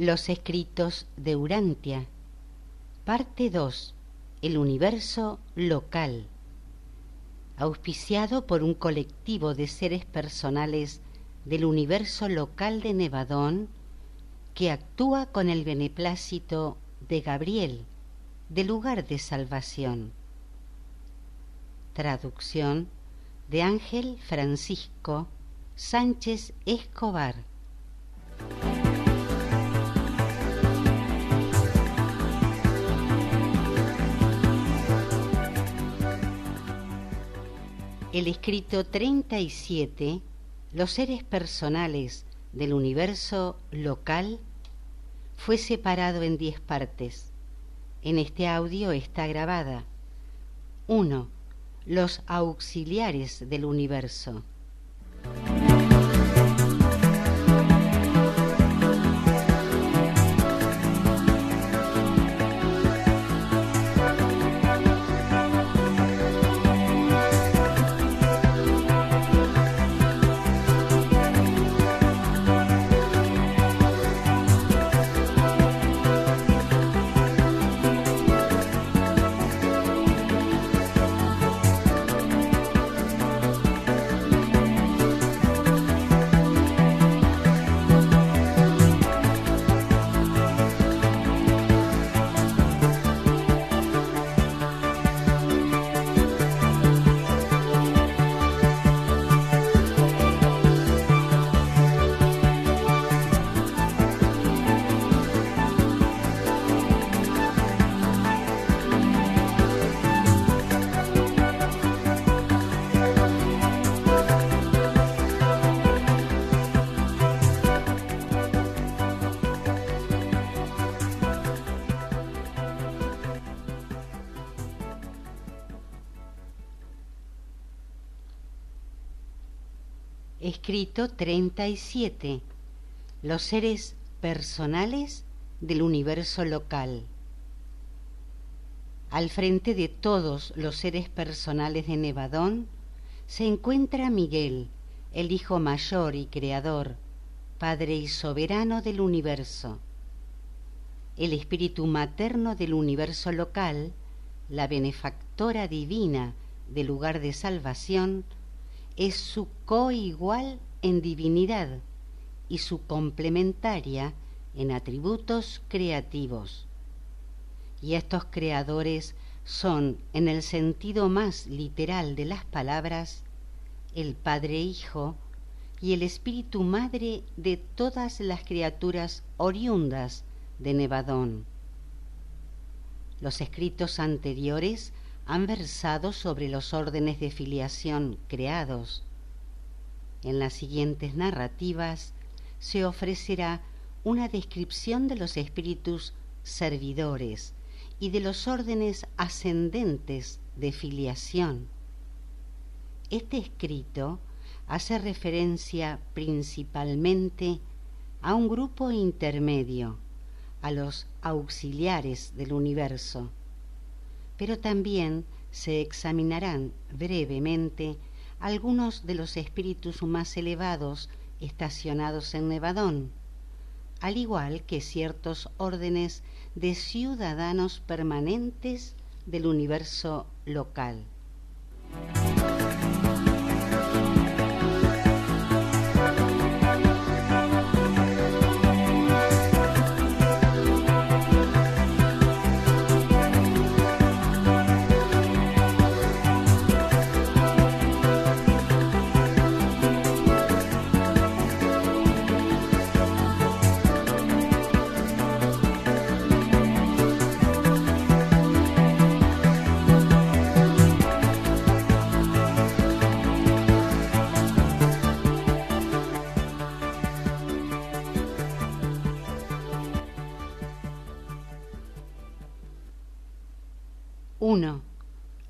Los escritos de Urantia. Parte 2. El universo local. Auspiciado por un colectivo de seres personales del universo local de Nevadón, que actúa con el beneplácito de Gabriel, del lugar de salvación. Traducción de Ángel Francisco Sánchez Escobar. El escrito 37, los seres personales del universo local, fue separado en 10 partes. En este audio está grabada: 1. Los auxiliares del universo. Escrito 37. Los seres personales del universo local. Al frente de todos los seres personales de Nevadón se encuentra Miguel, el hijo mayor y creador, padre y soberano del universo. El espíritu materno del universo local, la benefactora divina del lugar de salvación, es su coigual en divinidad y su complementaria en atributos creativos. Y estos creadores son, en el sentido más literal de las palabras, el Padre Hijo y el Espíritu Madre de todas las criaturas oriundas de Nevadón. Los escritos anteriores han versado sobre los órdenes de filiación creados. En las siguientes narrativas se ofrecerá una descripción de los espíritus servidores y de los órdenes ascendentes de filiación. Este escrito hace referencia principalmente a un grupo intermedio, a los auxiliares del universo, pero también se examinarán brevemente algunos de los espíritus más elevados estacionados en Nevadón, al igual que ciertos órdenes de ciudadanos permanentes del universo local.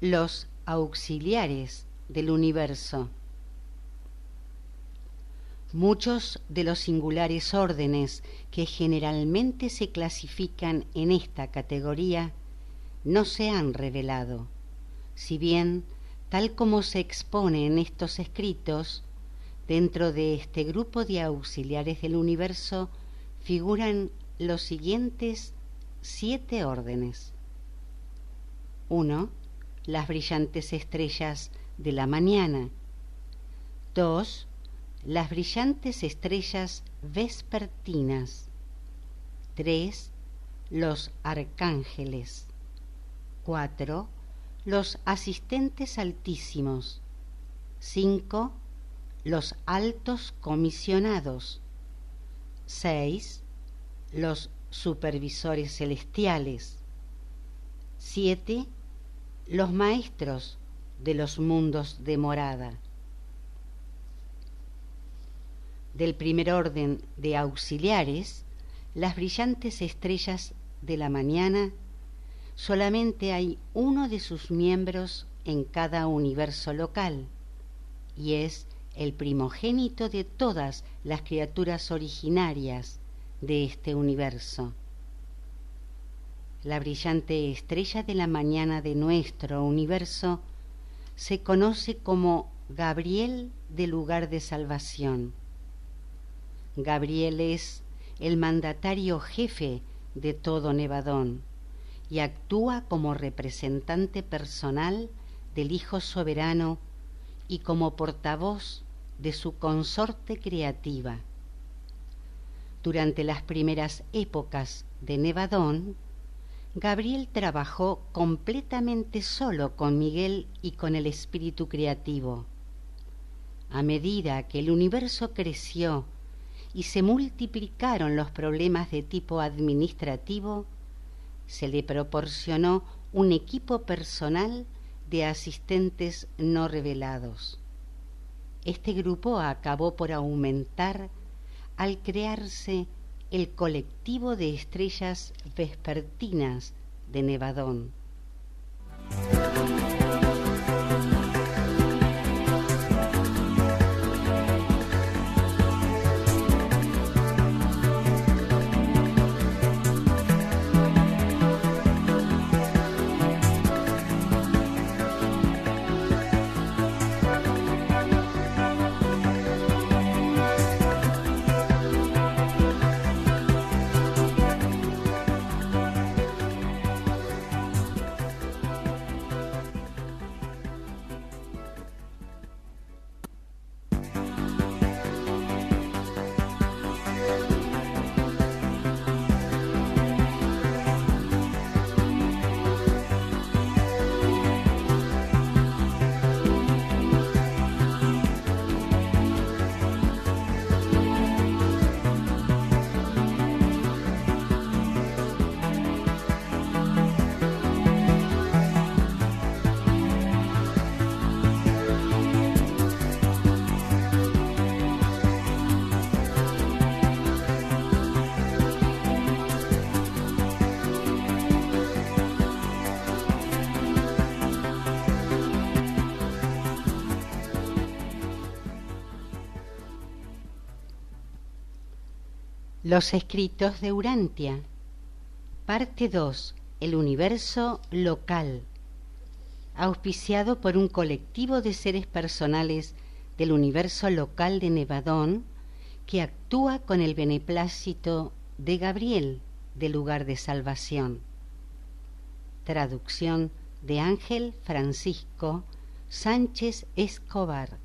Los auxiliares del universo. Muchos de los singulares órdenes que generalmente se clasifican en esta categoría no se han revelado, si bien, tal como se expone en estos escritos, dentro de este grupo de auxiliares del universo figuran los siguientes 7 órdenes. 1. Las brillantes estrellas de la mañana. 2. Las brillantes estrellas vespertinas. 3. Los arcángeles. 4. Los asistentes altísimos. 5. Los altos comisionados. 6. Los supervisores celestiales. 7. Los maestros de los mundos de morada. Del primer orden de auxiliares, las brillantes estrellas de la mañana, solamente hay uno de sus miembros en cada universo local, y es el primogénito de todas las criaturas originarias de este universo. La brillante estrella de la mañana de nuestro universo se conoce como Gabriel del lugar de salvación. Gabriel es el mandatario jefe de todo Nevadón y actúa como representante personal del Hijo Soberano y como portavoz de su consorte creativa. Durante las primeras épocas de Nevadón, Gabriel trabajó completamente solo con Miguel y con el espíritu creativo. A medida que el universo creció y se multiplicaron los problemas de tipo administrativo, se le proporcionó un equipo personal de asistentes no revelados. Este grupo acabó por aumentar al crearse el colectivo de estrellas vespertinas de Nevadón. Los escritos de Urantia. Parte 2. El universo local. Auspiciado por un colectivo de seres personales del universo local de Nevadón que actúa con el beneplácito de Gabriel del lugar de salvación. Traducción de Ángel Francisco Sánchez Escobar.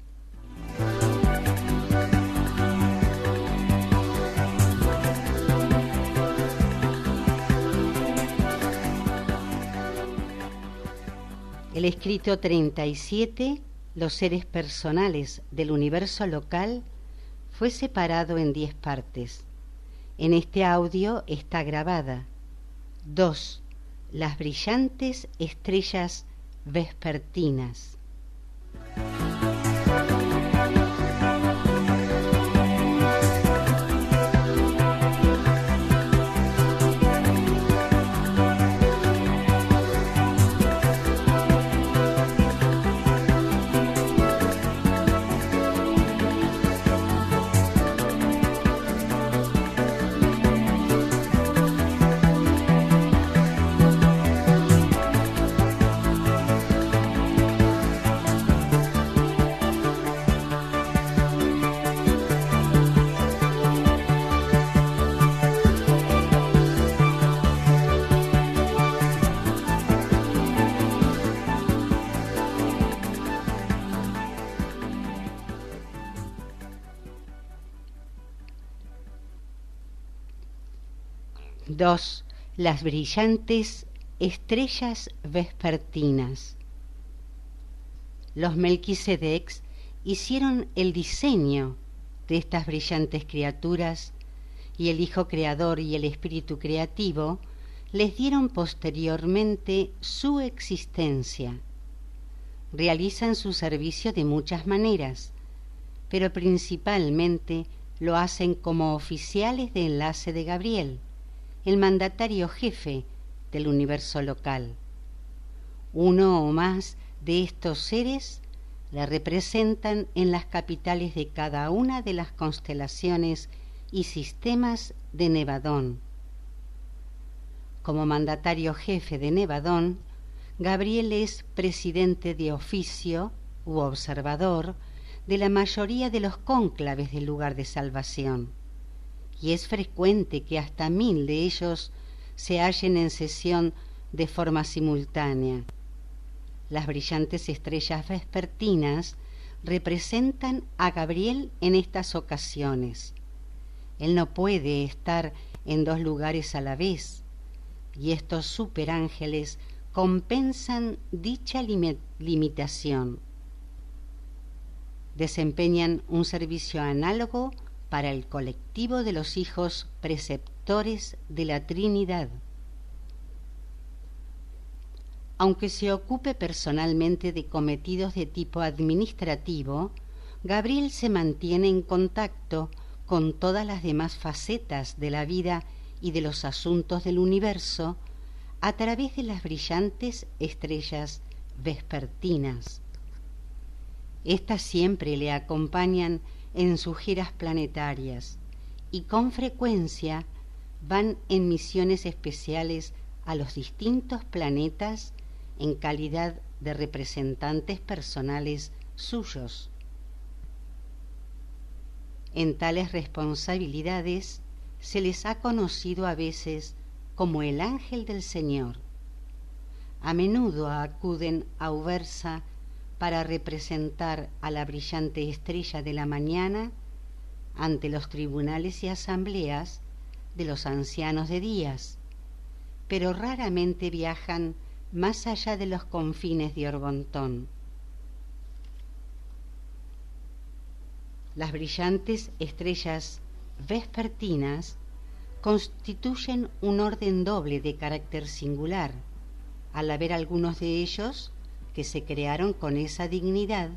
El escrito 37, los seres personales del universo local, fue separado en 10 partes. En este audio está grabada 2. Las brillantes estrellas vespertinas. 2. Las brillantes estrellas vespertinas. Los Melquisedecs hicieron el diseño de estas brillantes criaturas y el Hijo Creador y el Espíritu Creativo les dieron posteriormente su existencia. Realizan su servicio de muchas maneras, pero principalmente lo hacen como oficiales de enlace de Gabriel, el mandatario jefe del universo local. Uno o más de estos seres la representan en las capitales de cada una de las constelaciones y sistemas de Nevadón. Como mandatario jefe de Nevadón, Gabriel es presidente de oficio u observador de la mayoría de los cónclaves del lugar de salvación, y es frecuente que hasta 1000 de ellos se hallen en sesión de forma simultánea. Las brillantes estrellas vespertinas representan a Gabriel en estas ocasiones. Él no puede estar en 2 lugares a la vez, y estos superángeles compensan dicha limitación. Desempeñan un servicio análogo para el colectivo de los hijos preceptores de la Trinidad. Aunque se ocupe personalmente de cometidos de tipo administrativo, Gabriel se mantiene en contacto con todas las demás facetas de la vida y de los asuntos del universo a través de las brillantes estrellas vespertinas. Estas siempre le acompañan en sus giras planetarias y con frecuencia van en misiones especiales a los distintos planetas en calidad de representantes personales suyos. En tales responsabilidades se les ha conocido a veces como el ángel del Señor. A menudo acuden a Ubersa para representar a la brillante estrella de la mañana ante los tribunales y asambleas de los ancianos de días, pero raramente viajan más allá de los confines de Orbontón. Las brillantes estrellas vespertinas constituyen un orden doble de carácter singular, al haber algunos de ellos que se crearon con esa dignidad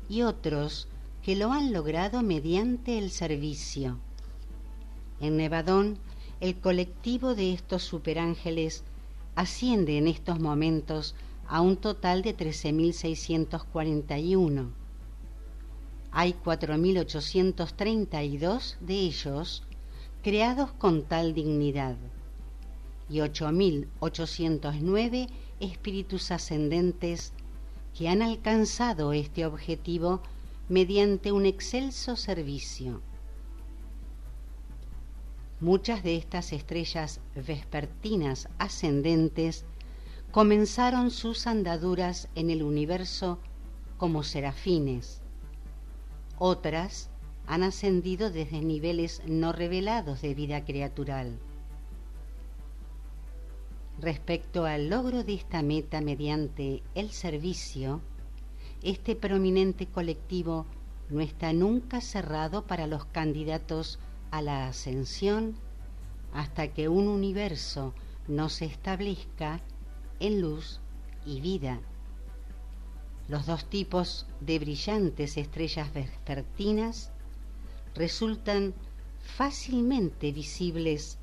y otros que lo han logrado mediante el servicio. En Nevadón, el colectivo de estos superángeles asciende en estos momentos a un total de 13.641. Hay 4.832 de ellos creados con tal dignidad y 8.809 espíritus ascendentes que han alcanzado este objetivo mediante un excelso servicio. Muchas de estas estrellas vespertinas ascendentes comenzaron sus andaduras en el universo como serafines. Otras han ascendido desde niveles no revelados de vida creatural. Respecto al logro de esta meta mediante el servicio, este prominente colectivo no está nunca cerrado para los candidatos a la ascensión hasta que un universo no se establezca en luz y vida. Los 2 tipos de brillantes estrellas vespertinas resultan fácilmente visibles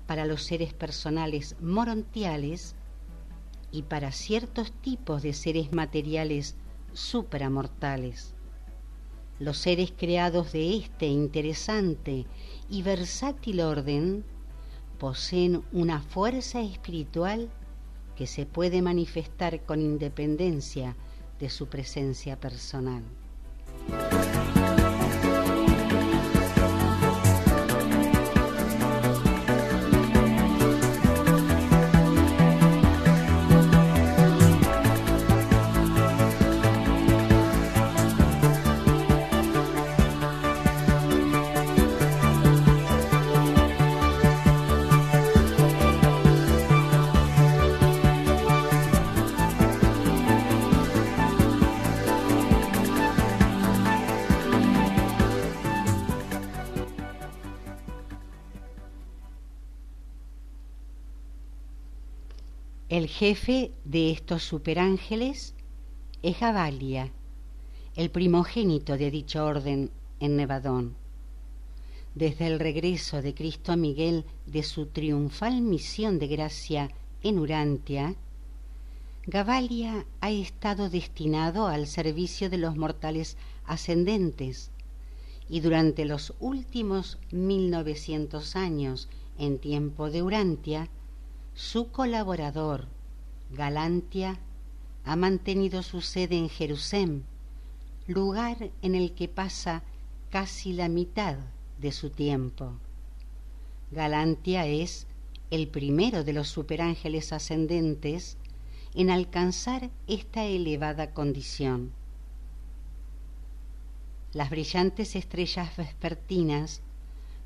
para los seres personales morontiales y para ciertos tipos de seres materiales supramortales. Los seres creados de este interesante y versátil orden poseen una fuerza espiritual que se puede manifestar con independencia de su presencia personal. El jefe de estos superángeles es Gabalia, el primogénito de dicho orden en Nevadón. Desde el regreso de Cristo a Miguel de su triunfal misión de gracia en Urantia, Gabalia ha estado destinado al servicio de los mortales ascendentes, y durante los últimos 1900 años en tiempo de Urantia, su colaborador, Galantia, ha mantenido su sede en Jerusalén, lugar en el que pasa casi la mitad de su tiempo. Galantia es el primero de los superángeles ascendentes en alcanzar esta elevada condición. Las brillantes estrellas vespertinas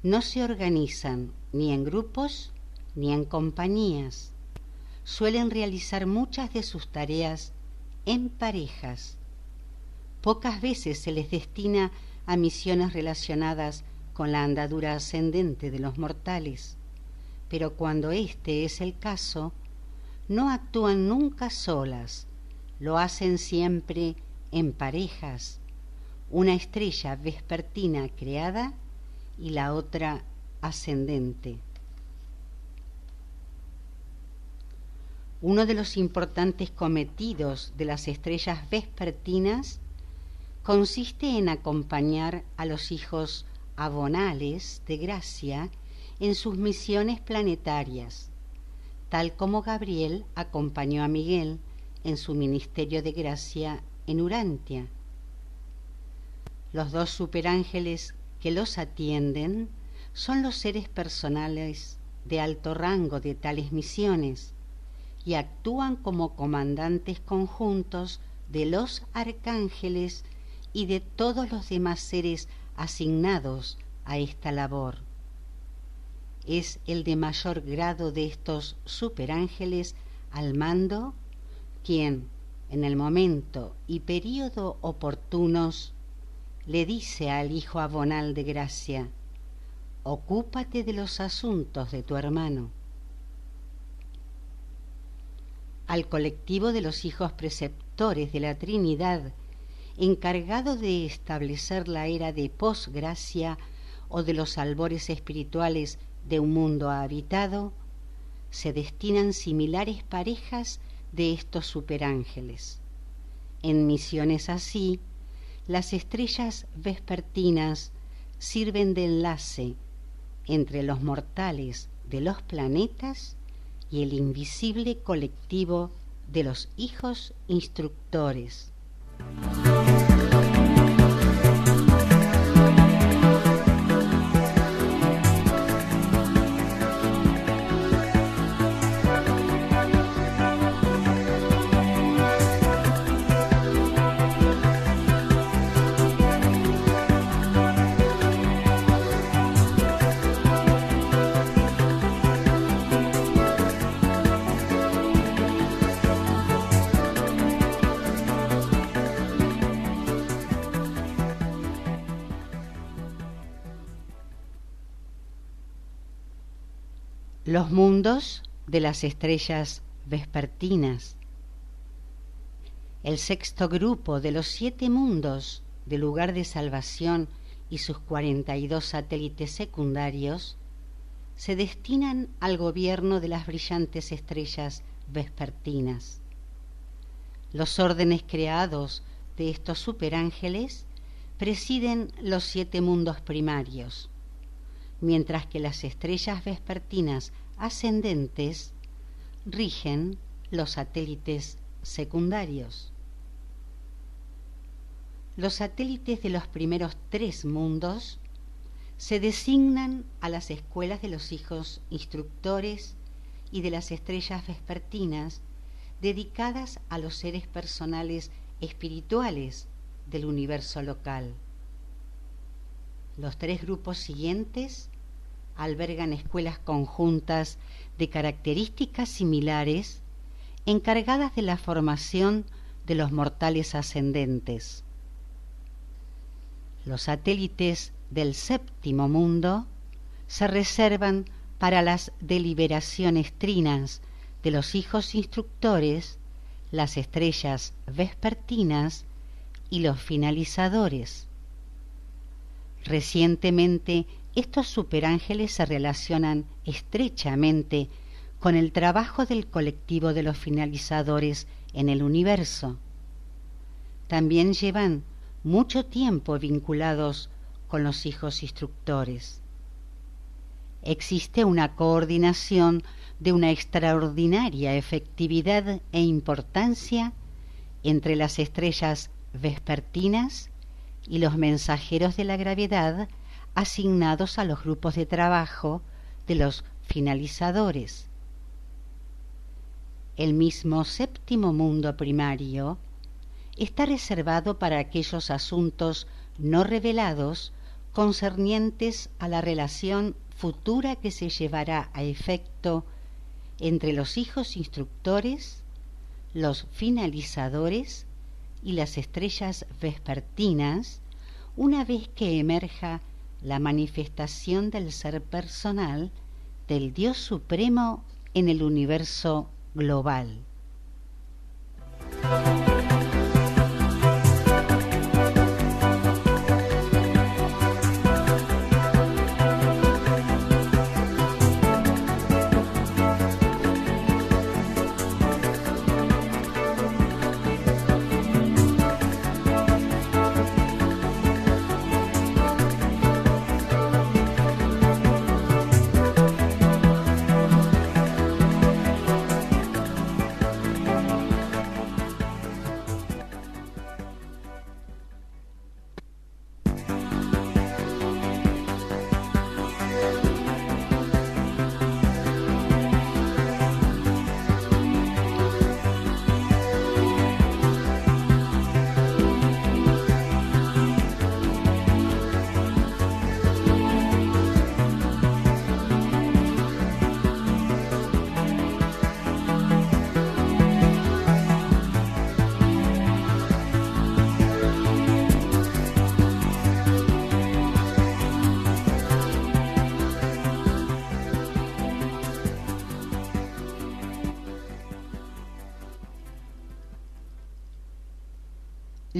no se organizan ni en grupos ni en compañías. Suelen realizar muchas de sus tareas en parejas. Pocas veces se les destina a misiones relacionadas con la andadura ascendente de los mortales, pero cuando este es el caso, no actúan nunca solas, lo hacen siempre en parejas, una estrella vespertina creada y la otra ascendente. Uno de los importantes cometidos de las estrellas vespertinas consiste en acompañar a los hijos abonales de gracia en sus misiones planetarias, tal como Gabriel acompañó a Miguel en su ministerio de gracia en Urantia. Los dos superángeles que los atienden son los seres personales de alto rango de tales misiones y actúan como comandantes conjuntos de los arcángeles y de todos los demás seres asignados a esta labor. Es el de mayor grado de estos superángeles al mando quien, en el momento y período oportunos, le dice al hijo abonal de gracia: ocúpate de los asuntos de tu hermano. Al colectivo de los hijos preceptores de la Trinidad, encargado de establecer la era de posgracia o de los albores espirituales de un mundo habitado, se destinan similares parejas de estos superángeles. En misiones así, las estrellas vespertinas sirven de enlace entre los mortales de los planetas y el invisible colectivo de los hijos instructores. Los mundos de las estrellas vespertinas. El sexto grupo de los 7 mundos del lugar de salvación y sus 42 satélites secundarios se destinan al gobierno de las brillantes estrellas vespertinas. Los órdenes creados de estos superángeles presiden los 7 mundos primarios, mientras que las estrellas vespertinas ascendentes rigen los satélites secundarios. Los satélites de los primeros 3 mundos se designan a las escuelas de los hijos instructores y de las estrellas vespertinas dedicadas a los seres personales espirituales del universo local. Los 3 grupos siguientes albergan escuelas conjuntas de características similares encargadas de la formación de los mortales ascendentes. Los satélites del 7º mundo se reservan para las deliberaciones trinas de los hijos instructores, las estrellas vespertinas y los finalizadores. Recientemente, estos superángeles se relacionan estrechamente con el trabajo del colectivo de los finalizadores en el universo. También llevan mucho tiempo vinculados con los hijos instructores. Existe una coordinación de una extraordinaria efectividad e importancia entre las estrellas vespertinas y los mensajeros de la gravedad asignados a los grupos de trabajo de los finalizadores. El mismo séptimo mundo primario está reservado para aquellos asuntos no revelados concernientes a la relación futura que se llevará a efecto entre los hijos instructores, los finalizadores y las estrellas vespertinas, una vez que emerja la manifestación del ser personal del Dios Supremo en el universo global.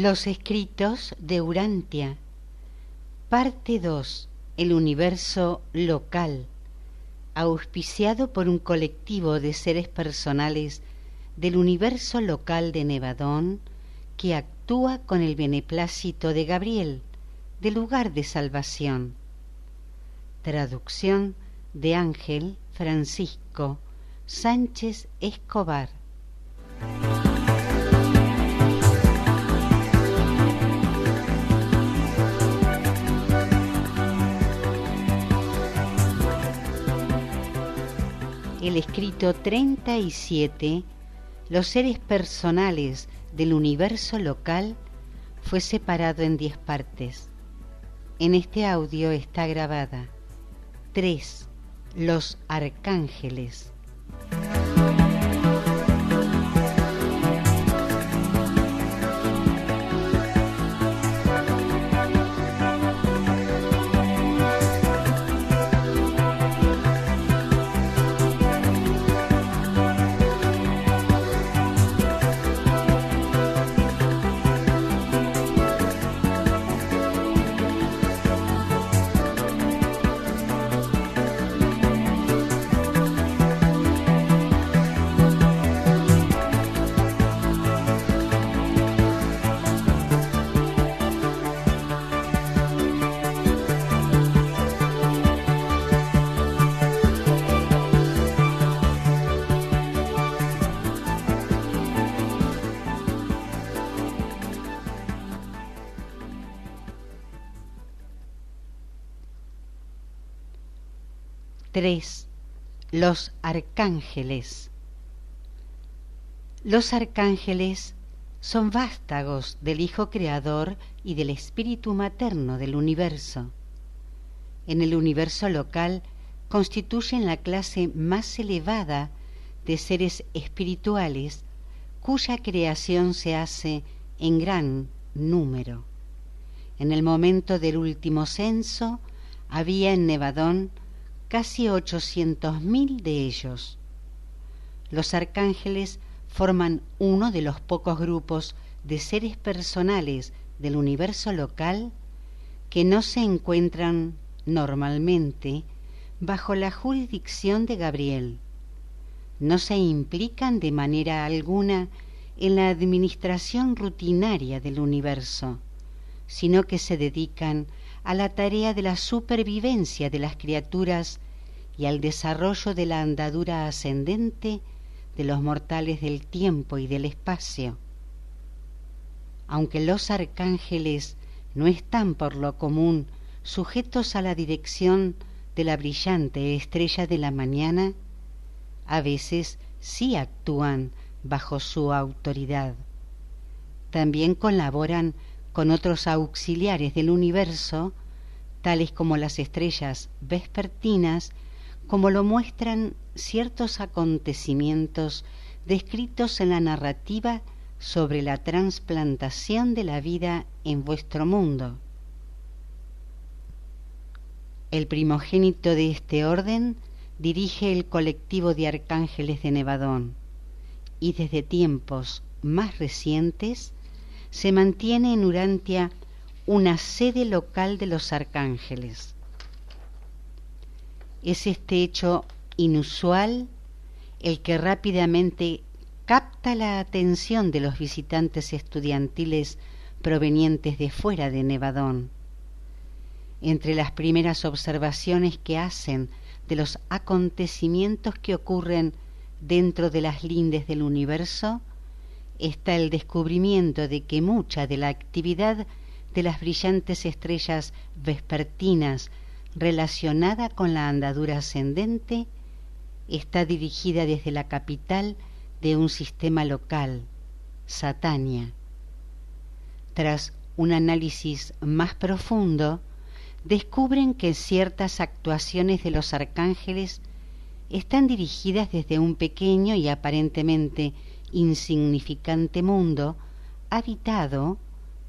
Los escritos de Urantia. Parte 2. El universo local. Auspiciado por un colectivo de seres personales del universo local de Nevadón que actúa con el beneplácito de Gabriel, del lugar de salvación. Traducción de Ángel Francisco Sánchez Escobar. El escrito 37, los seres personales del universo local, fue separado en 10 partes. En este audio está grabada 3. Los arcángeles. Tres. Los arcángeles. Los arcángeles son vástagos del Hijo Creador y del Espíritu Materno del universo. En el universo local constituyen la clase más elevada de seres espirituales cuya creación se hace en gran número. En el momento del último censo había en Nevadón casi 800.000 de ellos. los arcángeles forman uno de los pocos grupos de seres personales del universo local que no se encuentran normalmente bajo la jurisdicción de Gabriel. No se implican de manera alguna en la administración rutinaria del universo, sino que se dedican a la tarea de la supervivencia de las criaturas y al desarrollo de la andadura ascendente de los mortales del tiempo y del espacio. Aunque los arcángeles no están por lo común sujetos a la dirección de la brillante estrella de la mañana, a veces sí actúan bajo su autoridad. También colaboran con otros auxiliares del universo, tales como las estrellas vespertinas, como lo muestran ciertos acontecimientos descritos en la narrativa sobre la transplantación de la vida en vuestro mundo. El primogénito de este orden dirige el colectivo de arcángeles de Nevadón, y desde tiempos más recientes se mantiene en Urantia una sede local de los arcángeles. Es este hecho inusual el que rápidamente capta la atención de los visitantes estudiantiles provenientes de fuera de Nevadón. Entre las primeras observaciones que hacen de los acontecimientos que ocurren dentro de las lindes del universo está el descubrimiento de que mucha de la actividad de las brillantes estrellas vespertinas relacionada con la andadura ascendente está dirigida desde la capital de un sistema local, Satania. Tras un análisis más profundo, descubren que ciertas actuaciones de los arcángeles están dirigidas desde un pequeño y aparentemente insignificante mundo habitado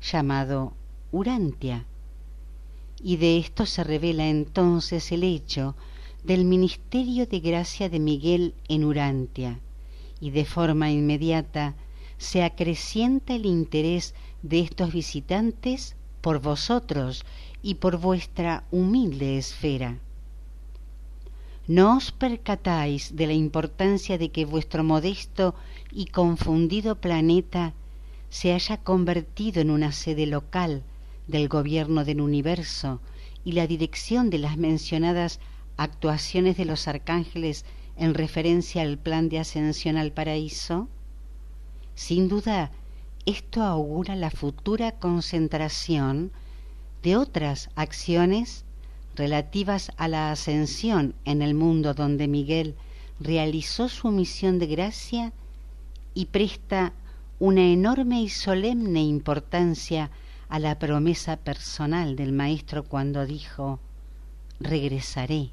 llamado Urantia. Y de esto se revela entonces el hecho del ministerio de gracia de Miguel en Urantia, y de forma inmediata se acrecienta el interés de estos visitantes por vosotros y por vuestra humilde esfera. ¿No os percatáis de la importancia de que vuestro modesto y confundido planeta se haya convertido en una sede local del gobierno del universo y la dirección de las mencionadas actuaciones de los arcángeles en referencia al plan de ascensión al paraíso? Sin duda, esto augura la futura concentración de otras acciones relativas a la ascensión en el mundo donde Miguel realizó su misión de gracia y presta una enorme y solemne importancia a la promesa personal del Maestro cuando dijo: regresaré.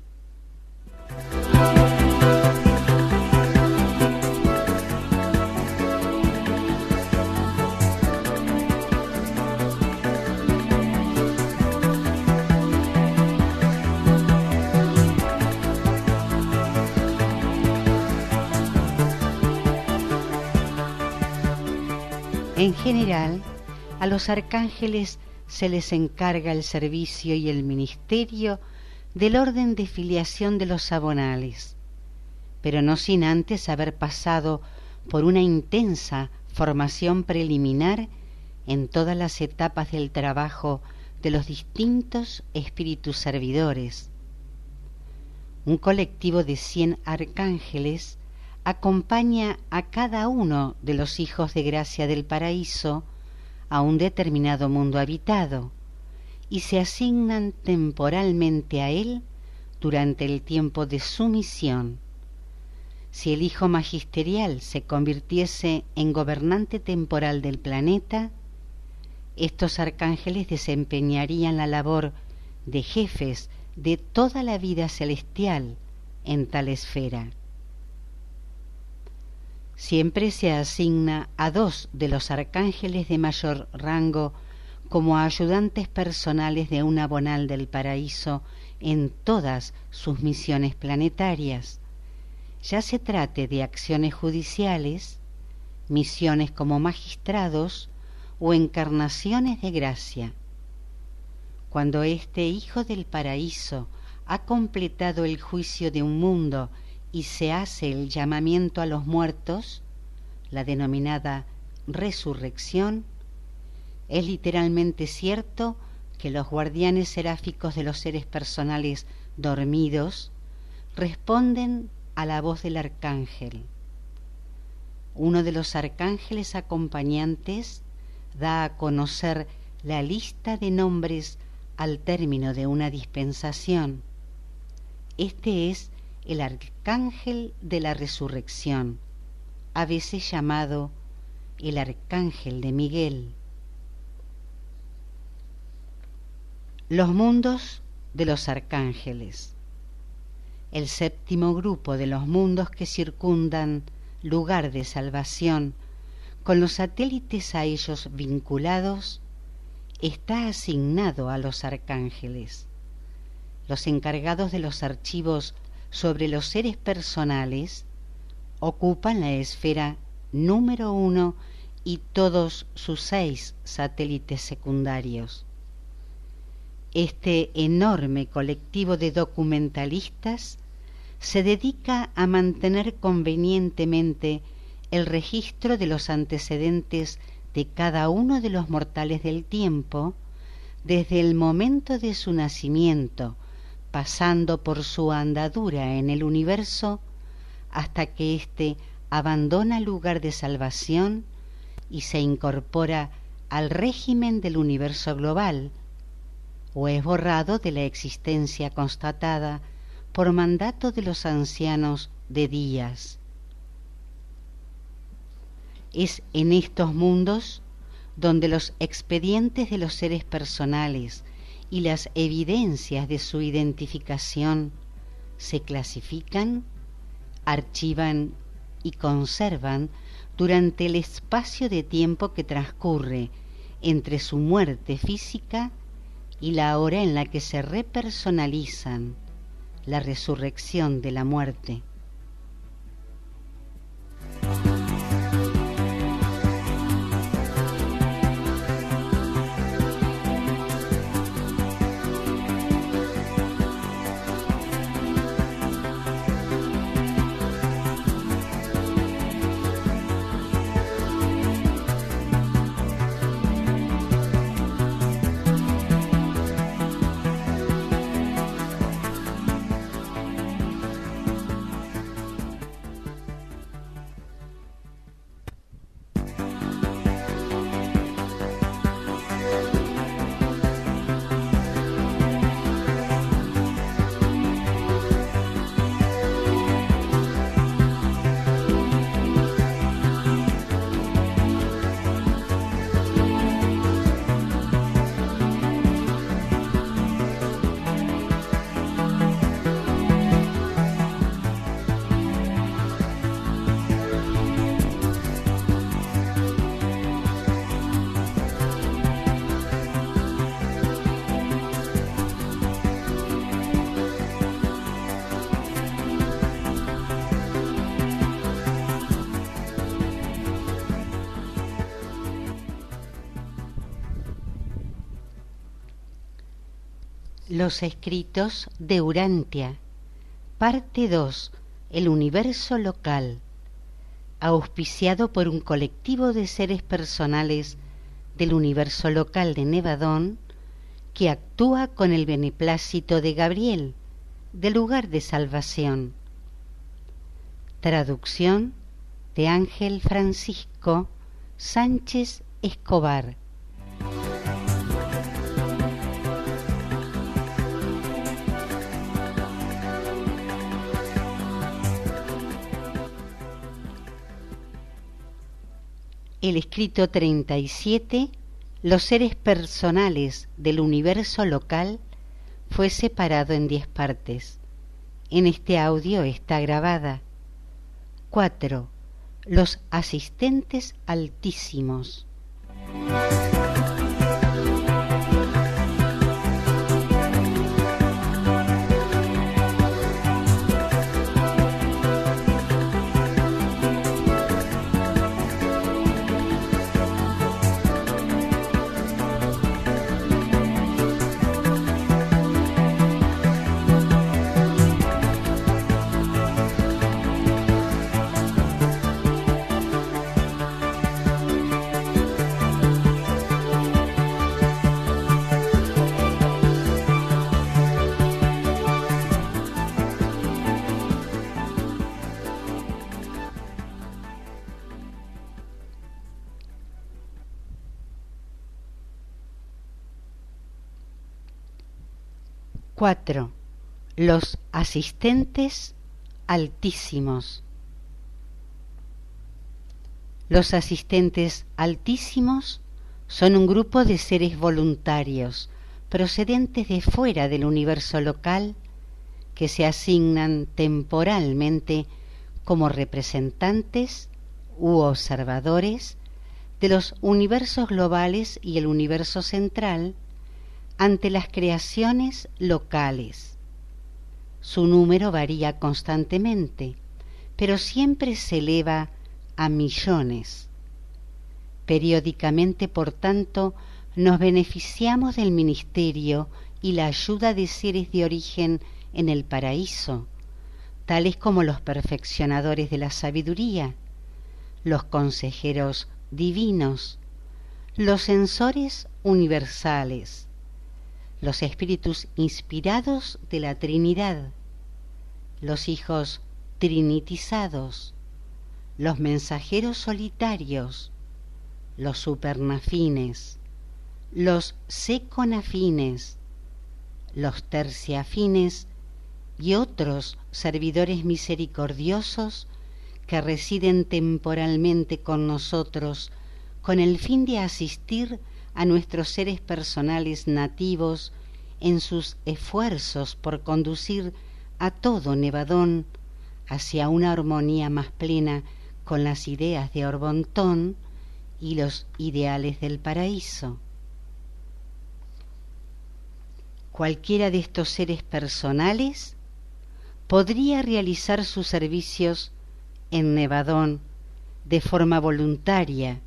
En general, a los arcángeles se les encarga el servicio y el ministerio del orden de filiación de los abonales, pero no sin antes haber pasado por una intensa formación preliminar en todas las etapas del trabajo de los distintos espíritus servidores. Un colectivo de 100 arcángeles acompaña a cada uno de los hijos de gracia del paraíso a un determinado mundo habitado y se asignan temporalmente a él durante el tiempo de su misión. Si el hijo magisterial se convirtiese en gobernante temporal del planeta, estos arcángeles desempeñarían la labor de jefes de toda la vida celestial en tal esfera. Siempre se asigna a 2 de los arcángeles de mayor rango como ayudantes personales de un abonal del paraíso en todas sus misiones planetarias, ya se trate de acciones judiciales, misiones como magistrados o encarnaciones de gracia. Cuando este Hijo del Paraíso ha completado el juicio de un mundo y se hace el llamamiento a los muertos, la denominada resurrección, es literalmente cierto que los guardianes seráficos de los seres personales dormidos responden a la voz del arcángel. Uno de los arcángeles acompañantes da a conocer la lista de nombres al término de una dispensación. Este es el arcángel de la resurrección, a veces llamado el arcángel de Miguel. Los mundos de los arcángeles. El séptimo grupo de los mundos que circundan lugar de salvación, con los satélites a ellos vinculados, está asignado a los arcángeles. Los encargados de los archivos sobre los seres personales ocupan la esfera número 1 y todos sus 6 satélites secundarios. Este enorme colectivo de documentalistas se dedica a mantener convenientemente el registro de los antecedentes de cada uno de los mortales del tiempo, desde el momento de su nacimiento, pasando por su andadura en el universo, hasta que éste abandona el lugar de salvación y se incorpora al régimen del universo global, o es borrado de la existencia constatada por mandato de los ancianos de días. Es en estos mundos donde los expedientes de los seres personales y las evidencias de su identificación se clasifican, archivan y conservan durante el espacio de tiempo que transcurre entre su muerte física y la hora en la que se repersonalizan, la resurrección de la muerte. Los escritos de Urantia, parte 2, el universo local, auspiciado por un colectivo de seres personales del universo local de Nevadón, que actúa con el beneplácito de Gabriel, del lugar de salvación. Traducción de Ángel Francisco Sánchez Escobar. El escrito 37, los seres personales del universo local, fue separado en 10 partes. En este audio está grabada. 4. Los asistentes altísimos. 4. Los asistentes altísimos. Los asistentes altísimos son un grupo de seres voluntarios procedentes de fuera del universo local que se asignan temporalmente como representantes u observadores de los universos globales y el universo central ante las creaciones locales. Su número varía constantemente, pero siempre se eleva a millones. Periódicamente, por tanto, nos beneficiamos del ministerio y la ayuda de seres de origen en el paraíso, tales como los perfeccionadores de la sabiduría, los consejeros divinos, los censores universales, los espíritus inspirados de la Trinidad, los hijos trinitizados, los mensajeros solitarios, los supernafines, los seconafines, los terciafines y otros servidores misericordiosos que residen temporalmente con nosotros con el fin de asistir a nuestros seres personales nativos en sus esfuerzos por conducir a todo Nevadón hacia una armonía más plena con las ideas de Orbontón y los ideales del paraíso. Cualquiera de estos seres personales podría realizar sus servicios en Nevadón de forma voluntaria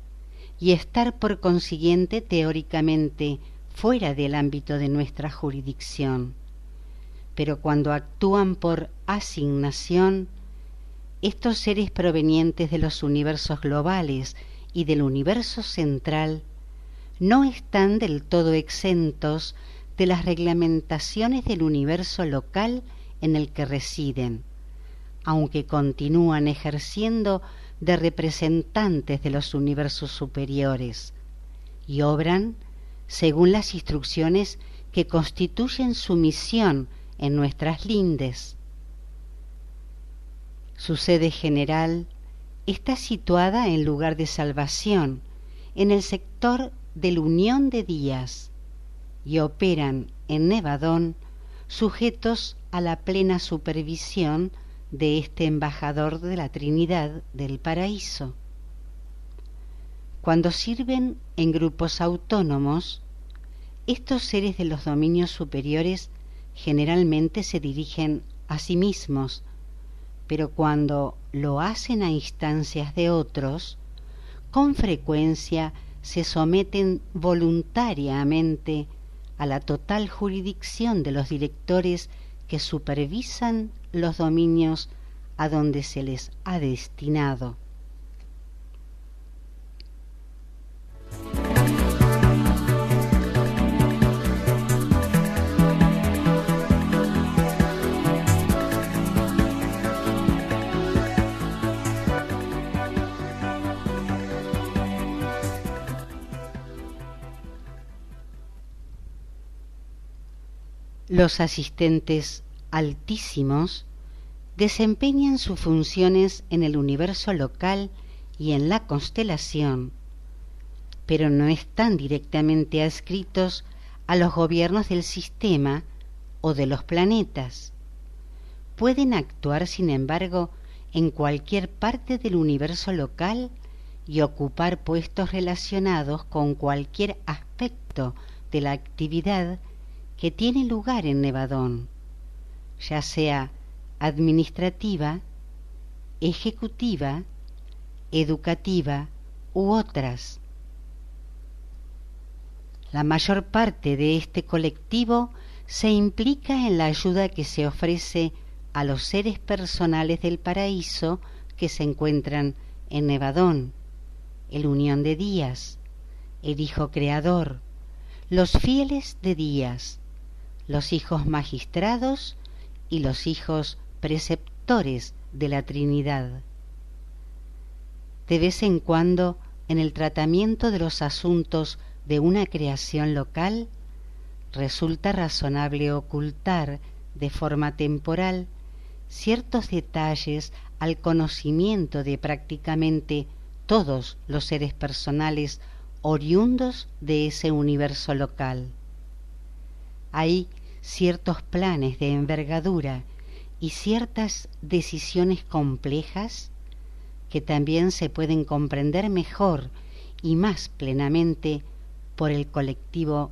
y estar por consiguiente teóricamente fuera del ámbito de nuestra jurisdicción. Pero cuando actúan por asignación, estos seres provenientes de los universos globales y del universo central no están del todo exentos de las reglamentaciones del universo local en el que residen, aunque continúan ejerciendo de representantes de los universos superiores y obran según las instrucciones que constituyen su misión en nuestras lindes. Su sede general está situada en lugar de salvación, en el sector de la Unión de Días, y operan en Nevadón sujetos a la plena supervisión de este embajador de la Trinidad del Paraíso. Cuando sirven en grupos autónomos, estos seres de los dominios superiores generalmente se dirigen a sí mismos, pero cuando lo hacen a instancias de otros, con frecuencia se someten voluntariamente a la total jurisdicción de los directores que supervisan los dominios a donde se les ha destinado. Los asistentes altísimos desempeñan sus funciones en el universo local y en la constelación, pero no están directamente adscritos a los gobiernos del sistema o de los planetas. Pueden actuar, sin embargo, en cualquier parte del universo local y ocupar puestos relacionados con cualquier aspecto de la actividad que tiene lugar en Nevadón, ya sea administrativa, ejecutiva, educativa u otras. La mayor parte de este colectivo se implica en la ayuda que se ofrece a los seres personales del paraíso que se encuentran en Nevadón, el Unión de Días, el Hijo Creador, los fieles de Días, los hijos magistrados y los hijos preceptores de la Trinidad. De vez en cuando, en el tratamiento de los asuntos de una creación local, resulta razonable ocultar de forma temporal ciertos detalles al conocimiento de prácticamente todos los seres personales oriundos de ese universo local. Hay ciertos planes de envergadura y ciertas decisiones complejas que también se pueden comprender mejor y más plenamente por el colectivo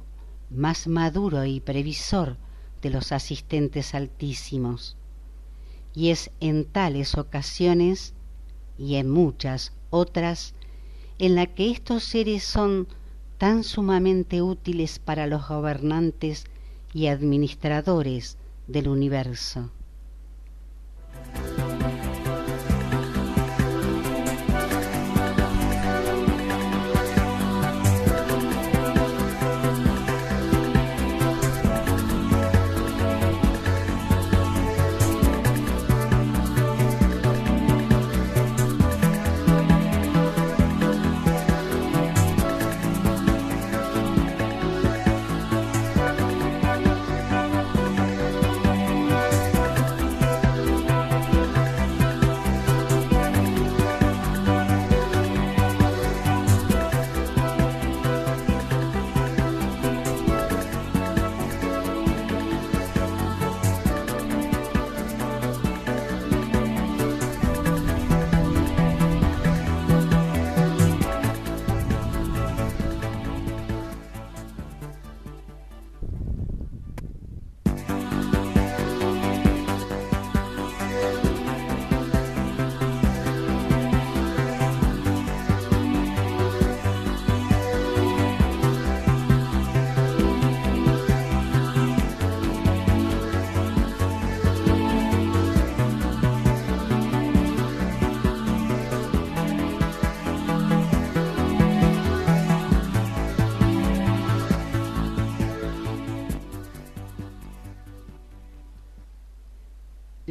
más maduro y previsor de los asistentes altísimos. Y es en tales ocasiones, y en muchas otras, en la que estos seres son tan sumamente útiles para los gobernantes y administradores del universo.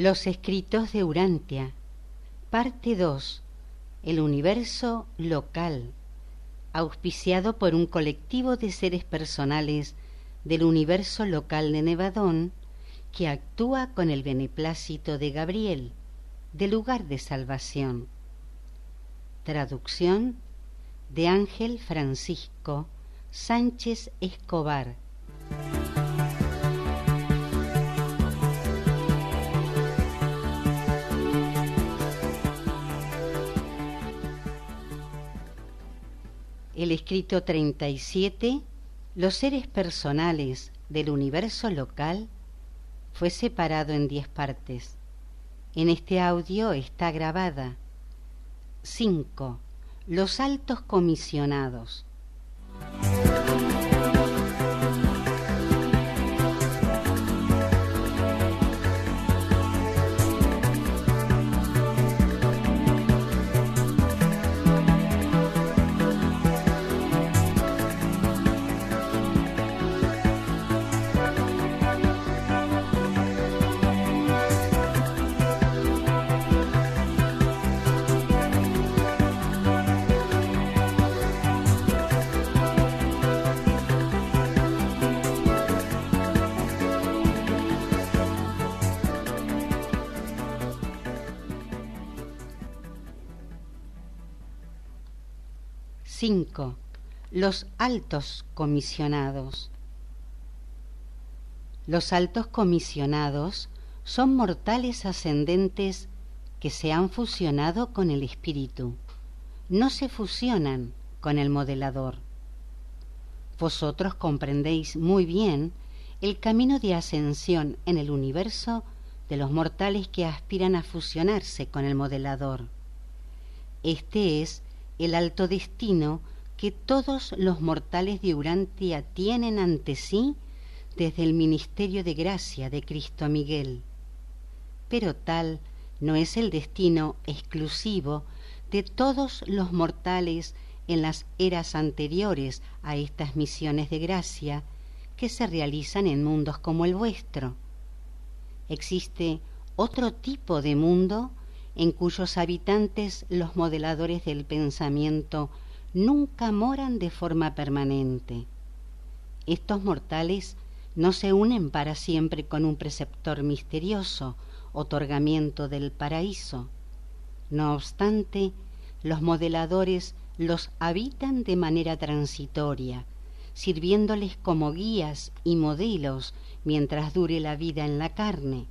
Los escritos de Urantia, parte 2, el universo local, auspiciado por un colectivo de seres personales del universo local de Nevadón, que actúa con el beneplácito de Gabriel, del lugar de salvación. Traducción de Ángel Francisco Sánchez Escobar. El escrito 37, los seres personales del universo local, fue separado en 10 partes. En este audio está grabada. 5. Los altos comisionados. Cinco. Los altos comisionados. Los altos comisionados son mortales ascendentes que se han fusionado con el espíritu. No se fusionan con el modelador. Vosotros comprendéis muy bien el camino de ascensión en el universo de los mortales que aspiran a fusionarse con el modelador. Este es el alto destino que todos los mortales de Urantia tienen ante sí desde el ministerio de gracia de Cristo Miguel. Pero tal no es el destino exclusivo de todos los mortales en las eras anteriores a estas misiones de gracia que se realizan en mundos como el vuestro. Existe otro tipo de mundo en cuyos habitantes los modeladores del pensamiento nunca moran de forma permanente. Estos mortales no se unen para siempre con un preceptor misterioso, otorgamiento del paraíso. No obstante, los modeladores los habitan de manera transitoria, sirviéndoles como guías y modelos mientras dure la vida en la carne.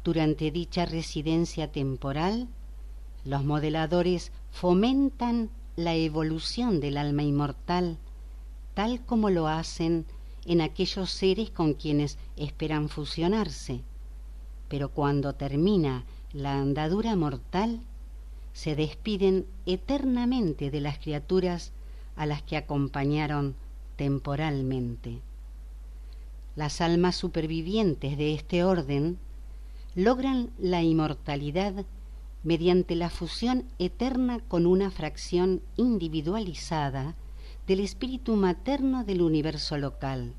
Durante dicha residencia temporal, los modeladores fomentan la evolución del alma inmortal, tal como lo hacen en aquellos seres con quienes esperan fusionarse. Pero cuando termina la andadura mortal, se despiden eternamente de las criaturas a las que acompañaron temporalmente. Las almas supervivientes de este orden logran la inmortalidad mediante la fusión eterna con una fracción individualizada del espíritu materno del universo local.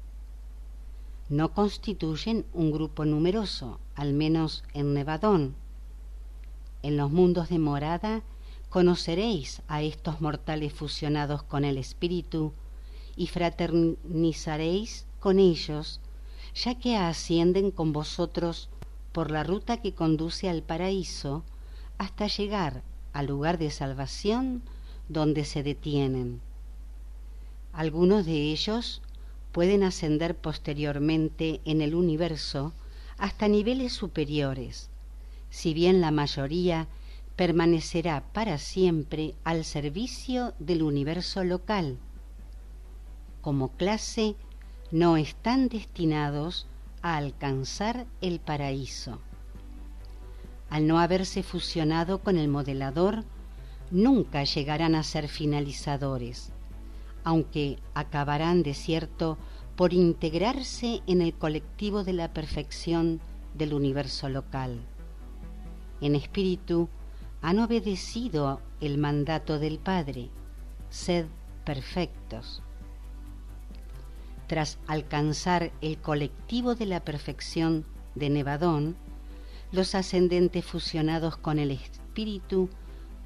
No constituyen un grupo numeroso, al menos en Nevadón. En los mundos de morada conoceréis a estos mortales fusionados con el espíritu y fraternizaréis con ellos, ya que ascienden con vosotros por la ruta que conduce al paraíso hasta llegar al lugar de salvación donde se detienen. Algunos de ellos pueden ascender posteriormente en el universo hasta niveles superiores, si bien la mayoría permanecerá para siempre al servicio del universo local. Como clase, no están destinados a alcanzar el paraíso. Al no haberse fusionado con el modelador, nunca llegarán a ser finalizadores, aunque acabarán de cierto por integrarse en el colectivo de la perfección del universo local. En espíritu han obedecido el mandato del Padre: sed perfectos. Tras alcanzar el colectivo de la perfección de Nevadón, los ascendentes fusionados con el espíritu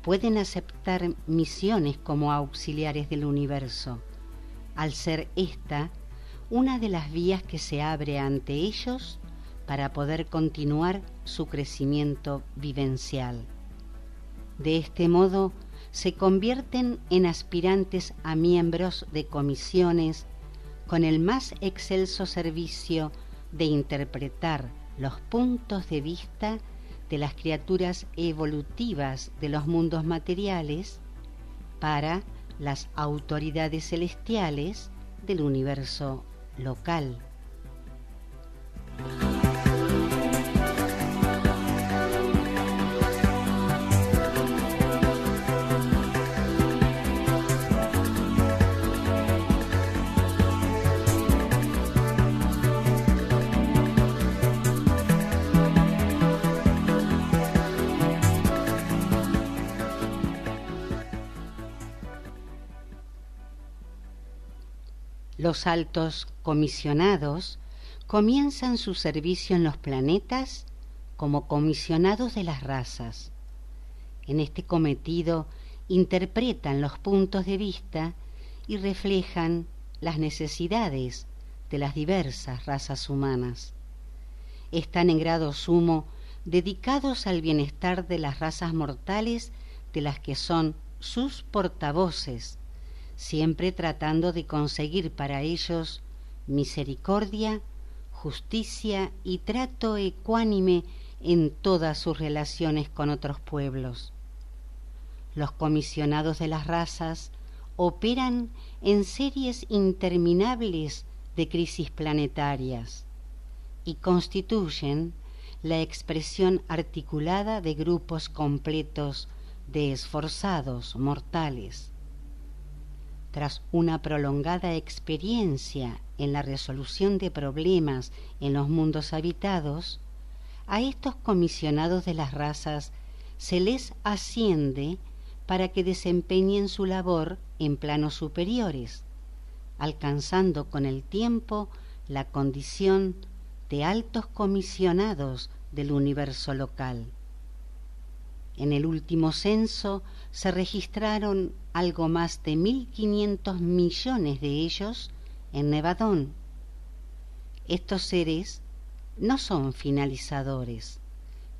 pueden aceptar misiones como auxiliares del universo, al ser esta una de las vías que se abre ante ellos para poder continuar su crecimiento vivencial. De este modo se convierten en aspirantes a miembros de comisiones con el más excelso servicio de interpretar los puntos de vista de las criaturas evolutivas de los mundos materiales para las autoridades celestiales del universo local. Los altos comisionados comienzan su servicio en los planetas como comisionados de las razas. En este cometido interpretan los puntos de vista y reflejan las necesidades de las diversas razas humanas. Están en grado sumo dedicados al bienestar de las razas mortales de las que son sus portavoces, siempre tratando de conseguir para ellos misericordia, justicia y trato ecuánime en todas sus relaciones con otros pueblos. Los comisionados de las razas operan en series interminables de crisis planetarias y constituyen la expresión articulada de grupos completos de esforzados mortales. Tras una prolongada experiencia en la resolución de problemas en los mundos habitados, a estos comisionados de las razas se les asciende para que desempeñen su labor en planos superiores, alcanzando con el tiempo la condición de altos comisionados del universo local. En el último censo se registraron algo más de 1.500 millones de ellos en Nevadón. Estos seres no son finalizadores,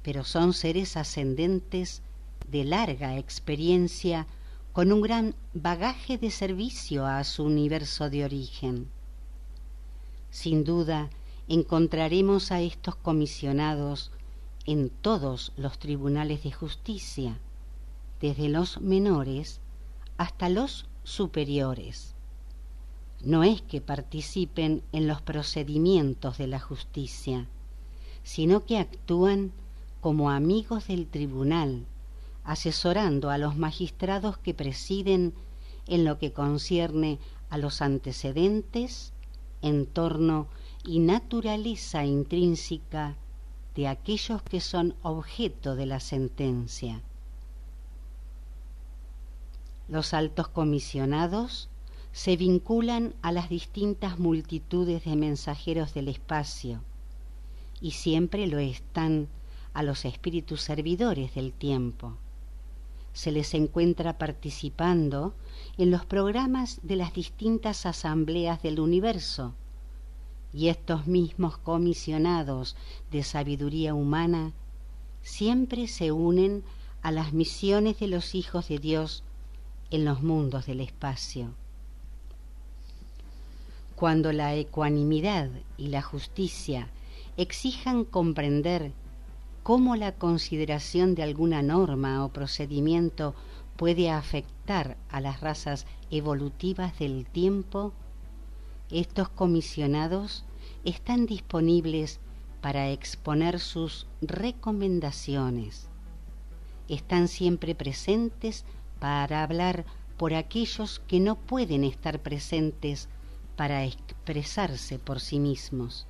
pero son seres ascendentes de larga experiencia con un gran bagaje de servicio a su universo de origen. Sin duda, encontraremos a estos comisionados en todos los tribunales de justicia, desde los menores hasta los superiores. No es que participen en los procedimientos de la justicia, sino que actúan como amigos del tribunal, asesorando a los magistrados que presiden en lo que concierne a los antecedentes, entorno y naturaleza intrínseca de aquellos que son objeto de la sentencia. Los altos comisionados se vinculan a las distintas multitudes de mensajeros del espacio y siempre lo están a los espíritus servidores del tiempo. Se les encuentra participando en los programas de las distintas asambleas del universo, y estos mismos comisionados de sabiduría humana siempre se unen a las misiones de los hijos de Dios en los mundos del espacio. Cuando la ecuanimidad y la justicia exijan comprender cómo la consideración de alguna norma o procedimiento puede afectar a las razas evolutivas del tiempo, estos comisionados están disponibles para exponer sus recomendaciones. Están siempre presentes para hablar por aquellos que no pueden estar presentes para expresarse por sí mismos.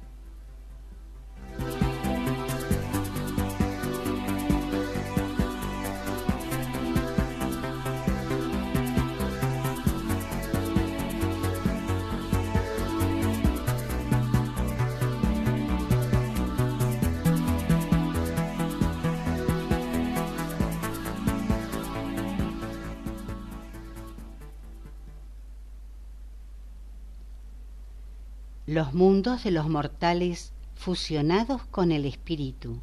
Los mundos de los mortales fusionados con el espíritu.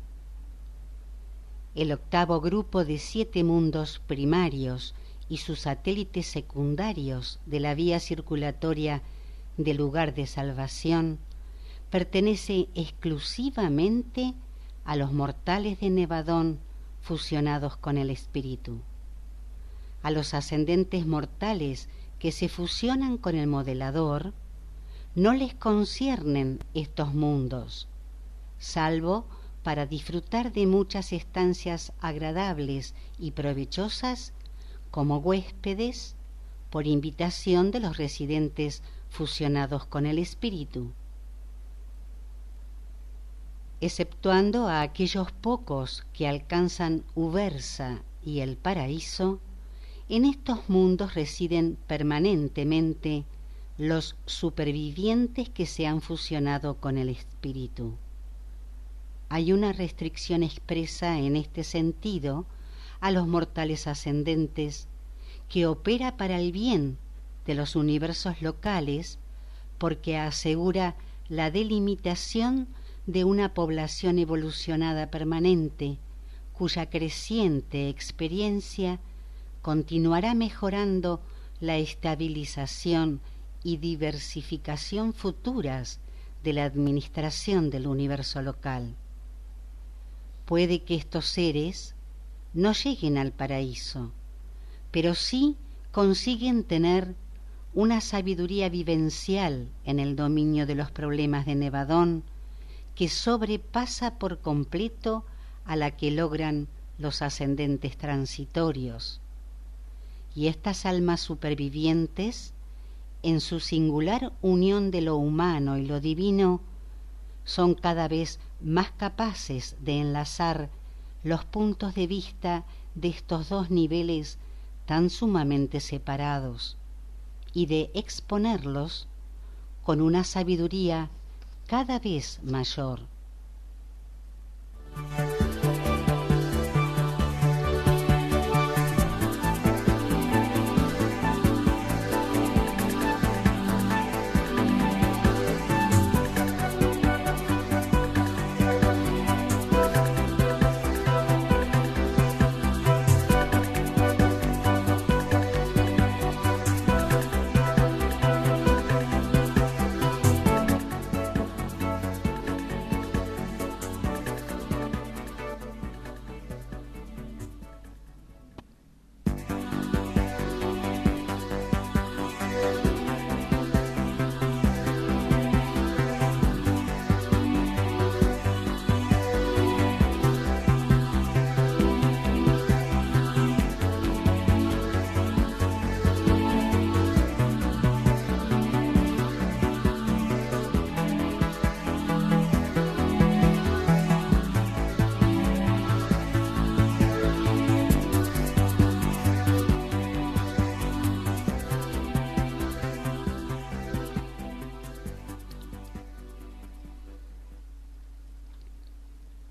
El octavo grupo de 7 mundos primarios y sus satélites secundarios de la vía circulatoria del lugar de salvación pertenece exclusivamente a los mortales de Nevadón fusionados con el espíritu. A los ascendentes mortales que se fusionan con el modelador no les conciernen estos mundos, salvo para disfrutar de muchas estancias agradables y provechosas como huéspedes por invitación de los residentes fusionados con el espíritu. Exceptuando a aquellos pocos que alcanzan Ubersa y el paraíso, en estos mundos residen permanentemente los supervivientes que se han fusionado con el espíritu. Hay una restricción expresa en este sentido a los mortales ascendentes que opera para el bien de los universos locales porque asegura la delimitación de una población evolucionada permanente cuya creciente experiencia continuará mejorando la estabilización y diversificación futuras de la administración del universo local. Puede que estos seres no lleguen al paraíso, pero sí consiguen tener una sabiduría vivencial en el dominio de los problemas de Nevadón que sobrepasa por completo a la que logran los ascendentes transitorios. Y estas almas supervivientes, en su singular unión de lo humano y lo divino, son cada vez más capaces de enlazar los puntos de vista de estos dos niveles tan sumamente separados y de exponerlos con una sabiduría cada vez mayor.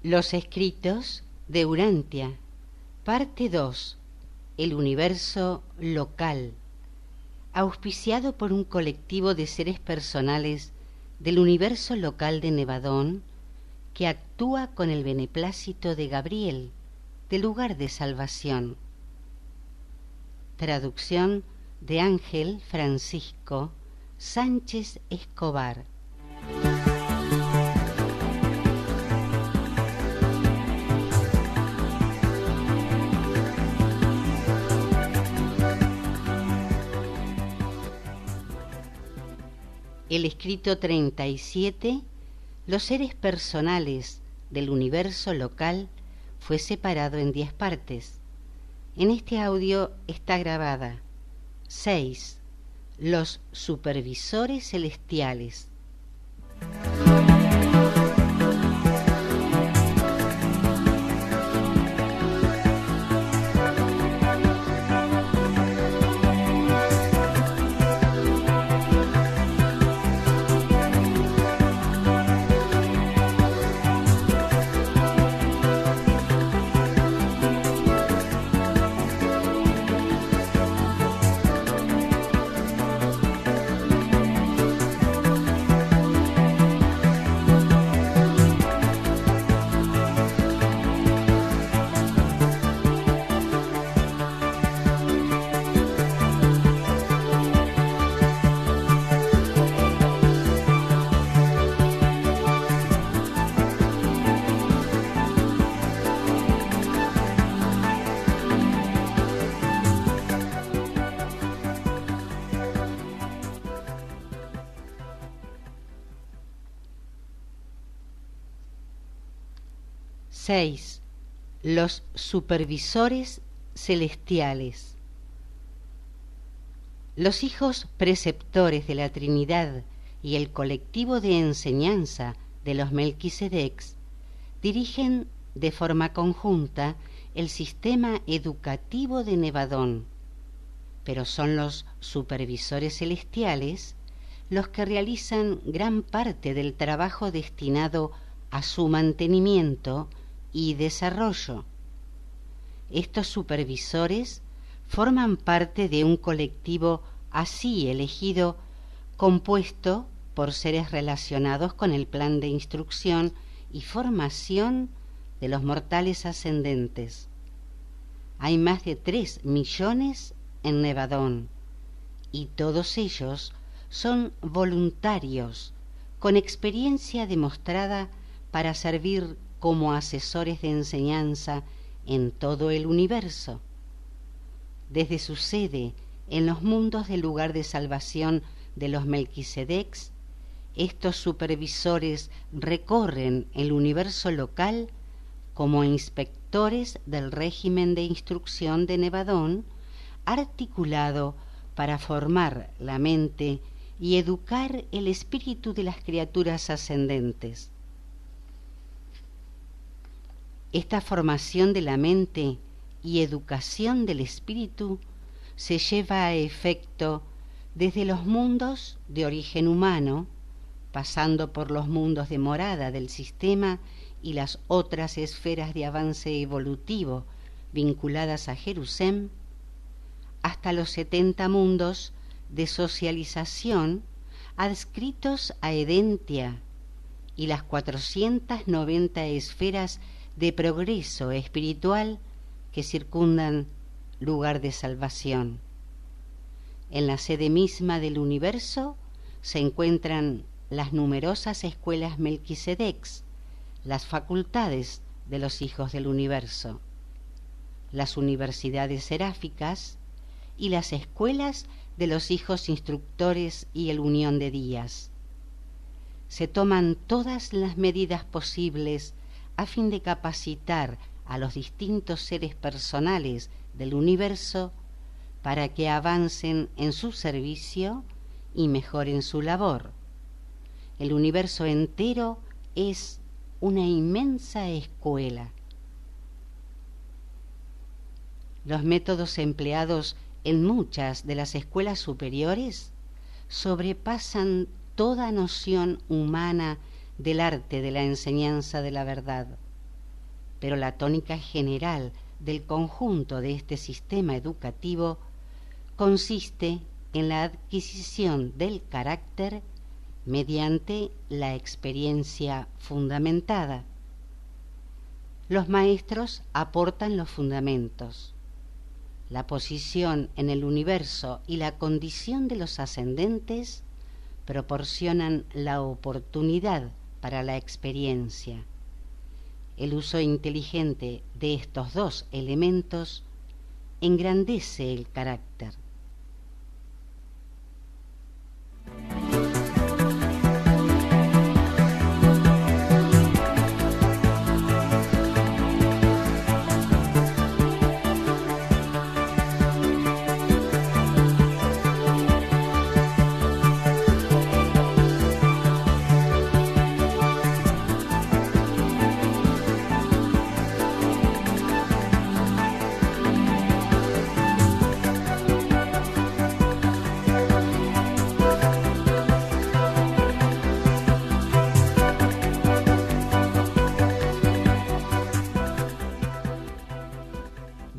Los escritos de Urantia, parte 2, el universo local, auspiciado por un colectivo de seres personales del universo local de Nevadón, que actúa con el beneplácito de Gabriel, del lugar de salvación. Traducción de Ángel Francisco Sánchez Escobar. El escrito 37, los seres personales del universo local, fue separado en 10 partes. En este audio está grabada 6. Los supervisores celestiales. Seis. Los supervisores celestiales. Los hijos preceptores de la Trinidad y el colectivo de enseñanza de los Melquisedecs dirigen de forma conjunta el sistema educativo de Nevadón, pero son los supervisores celestiales los que realizan gran parte del trabajo destinado a su mantenimiento y desarrollo. Estos supervisores forman parte de un colectivo así elegido, compuesto por seres relacionados con el plan de instrucción y formación de los mortales ascendentes. Hay más de 3 millones en Nevadón, y todos ellos son voluntarios, con experiencia demostrada para servir como asesores de enseñanza en todo el universo. Desde su sede en los mundos del lugar de salvación de los Melquisedecs, estos supervisores recorren el universo local como inspectores del régimen de instrucción de Nevadón, articulado para formar la mente y educar el espíritu de las criaturas ascendentes. Esta formación de la mente y educación del espíritu se lleva a efecto desde los mundos de origen humano, pasando por los mundos de morada del sistema y las otras esferas de avance evolutivo vinculadas a Jerusalén, hasta los 70 mundos de socialización adscritos a Edentia y las 490 esferas de progreso espiritual que circundan lugar de salvación. En la sede misma del universo se encuentran las numerosas escuelas Melquisedecs, las facultades de los hijos del universo, las universidades seráficas y las escuelas de los hijos instructores y el unión de días. Se toman todas las medidas posibles a fin de capacitar a los distintos seres personales del universo para que avancen en su servicio y mejoren su labor. El universo entero es una inmensa escuela. Los métodos empleados en muchas de las escuelas superiores sobrepasan toda noción humana del arte de la enseñanza de la verdad. pero la tónica general del conjunto de este sistema educativo consiste en la adquisición del carácter mediante la experiencia fundamentada. Los maestros aportan los fundamentos. La posición en el universo y la condición de los ascendentes proporcionan la oportunidad para la experiencia. El uso inteligente de estos dos elementos engrandece el carácter.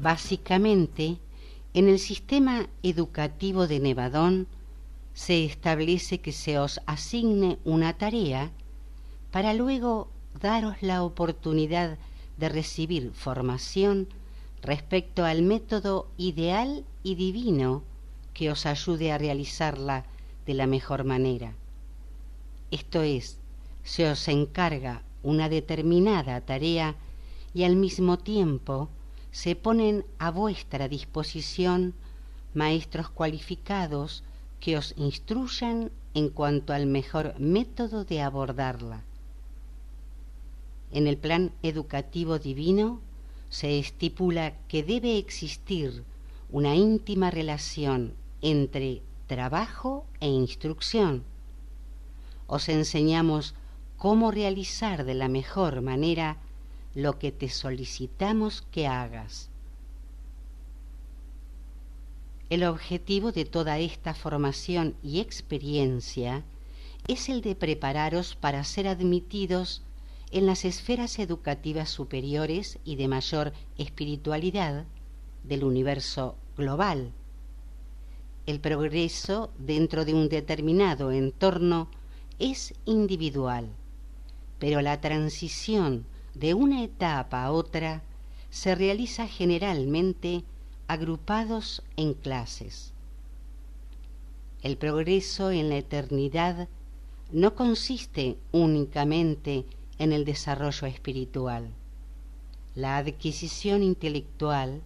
Básicamente, en el sistema educativo de Nevadón se establece que se os asigne una tarea para luego daros la oportunidad de recibir formación respecto al método ideal y divino que os ayude a realizarla de la mejor manera. Esto es, se os encarga una determinada tarea y al mismo tiempo se ponen a vuestra disposición maestros cualificados que os instruyan en cuanto al mejor método de abordarla. En el plan educativo divino se estipula que debe existir una íntima relación entre trabajo e instrucción. Os enseñamos cómo realizar de la mejor manera lo que te solicitamos que hagas. El objetivo de toda esta formación y experiencia es el de prepararos para ser admitidos en las esferas educativas superiores y de mayor espiritualidad del universo global. El progreso dentro de un determinado entorno es individual, pero la transición de una etapa a otra se realiza generalmente agrupados en clases. El progreso en la eternidad no consiste únicamente en el desarrollo espiritual. La adquisición intelectual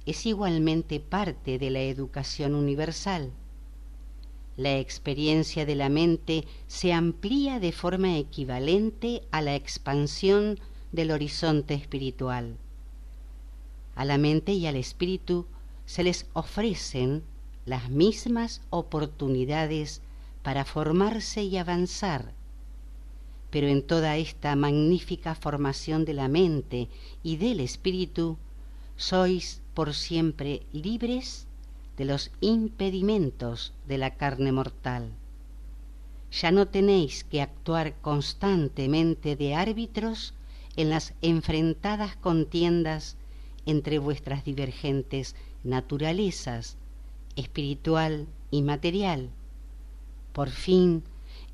es igualmente parte de la educación universal. La experiencia de la mente se amplía de forma equivalente a la expansión del horizonte espiritual. A la mente y al espíritu se les ofrecen las mismas oportunidades para formarse y avanzar, pero en toda esta magnífica formación de la mente y del espíritu sois por siempre libres de los impedimentos de la carne mortal. Ya no tenéis que actuar constantemente de árbitros en las enfrentadas contiendas entre vuestras divergentes naturalezas, espiritual y material. Por fin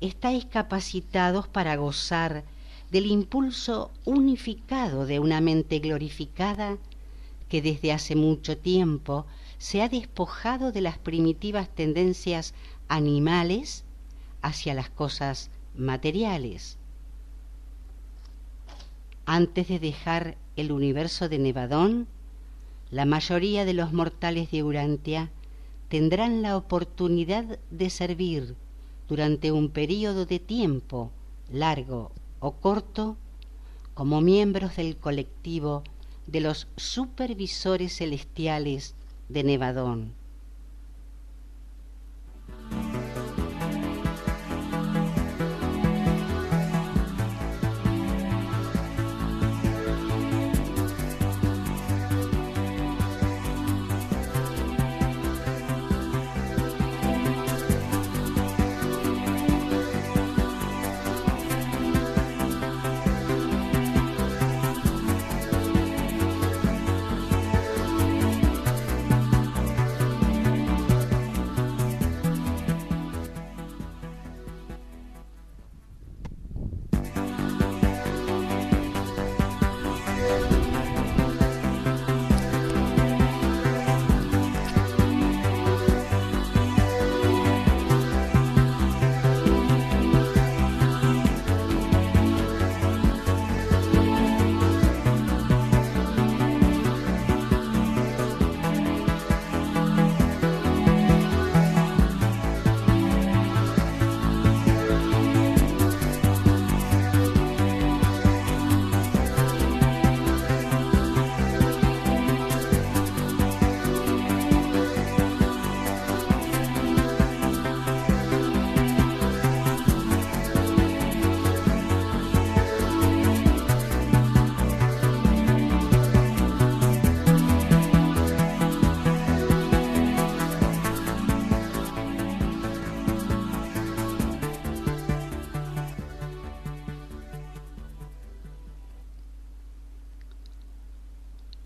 estáis capacitados para gozar del impulso unificado de una mente glorificada que desde hace mucho tiempo se ha despojado de las primitivas tendencias animales hacia las cosas materiales. Antes de dejar el universo de Nevadón, la mayoría de los mortales de Urantia tendrán la oportunidad de servir durante un período de tiempo, largo o corto, como miembros del colectivo de los supervisores celestiales de Nevadón.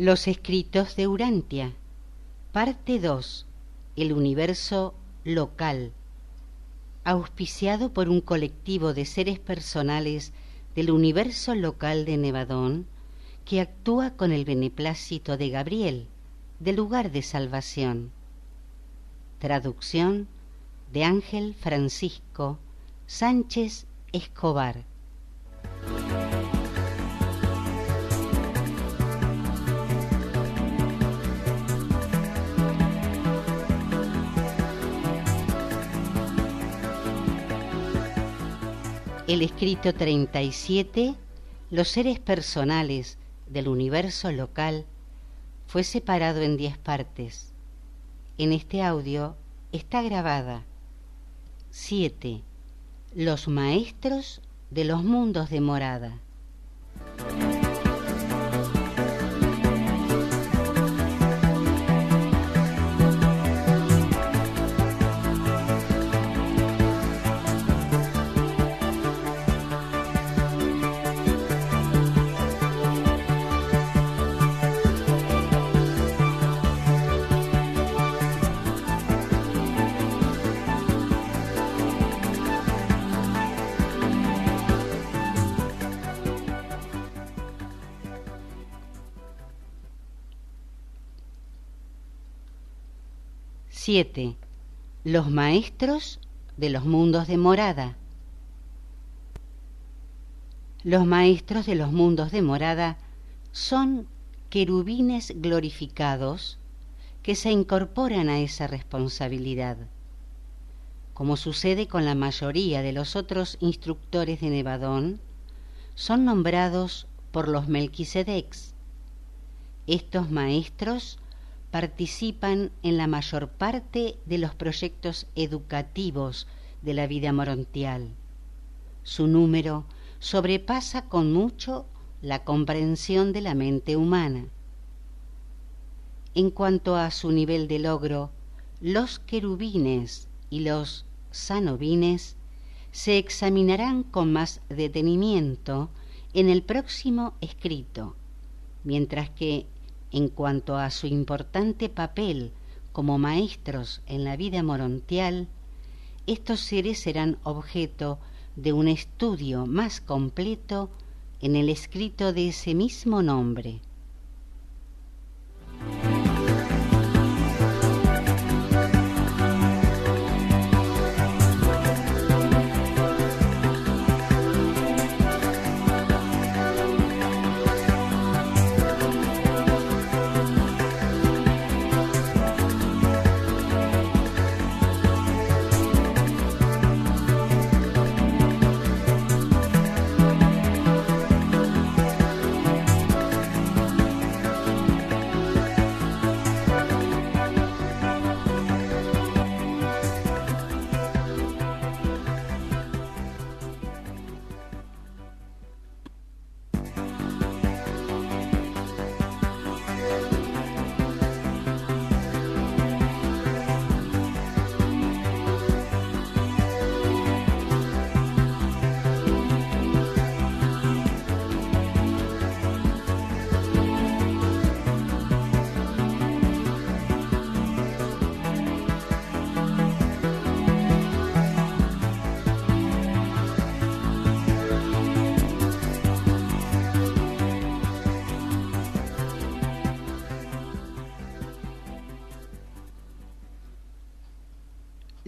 Los escritos de Urantia, parte 2, el universo local, auspiciado por un colectivo de seres personales del universo local de Nevadón, que actúa con el beneplácito de Gabriel, del lugar de salvación. Traducción de Ángel Francisco Sánchez Escobar. El escrito 37, los seres personales del universo local, fue separado en 10 partes. En este audio está grabada 7. Los maestros de los mundos de morada. Siete. Los maestros de los mundos de morada. Los maestros de los mundos de morada son querubines glorificados que se incorporan a esa responsabilidad. Como sucede con la mayoría de los otros instructores de Nevadón, son nombrados por los Melquisedecs. Estos maestros participan en la mayor parte de los proyectos educativos de la vida morontial. Su número sobrepasa con mucho la comprensión de la mente humana. En cuanto a su nivel de logro, los querubines y los sanobines se examinarán con más detenimiento en el próximo escrito, mientras que en cuanto a su importante papel como maestros en la vida morontial, estos seres serán objeto de un estudio más completo en el escrito de ese mismo nombre.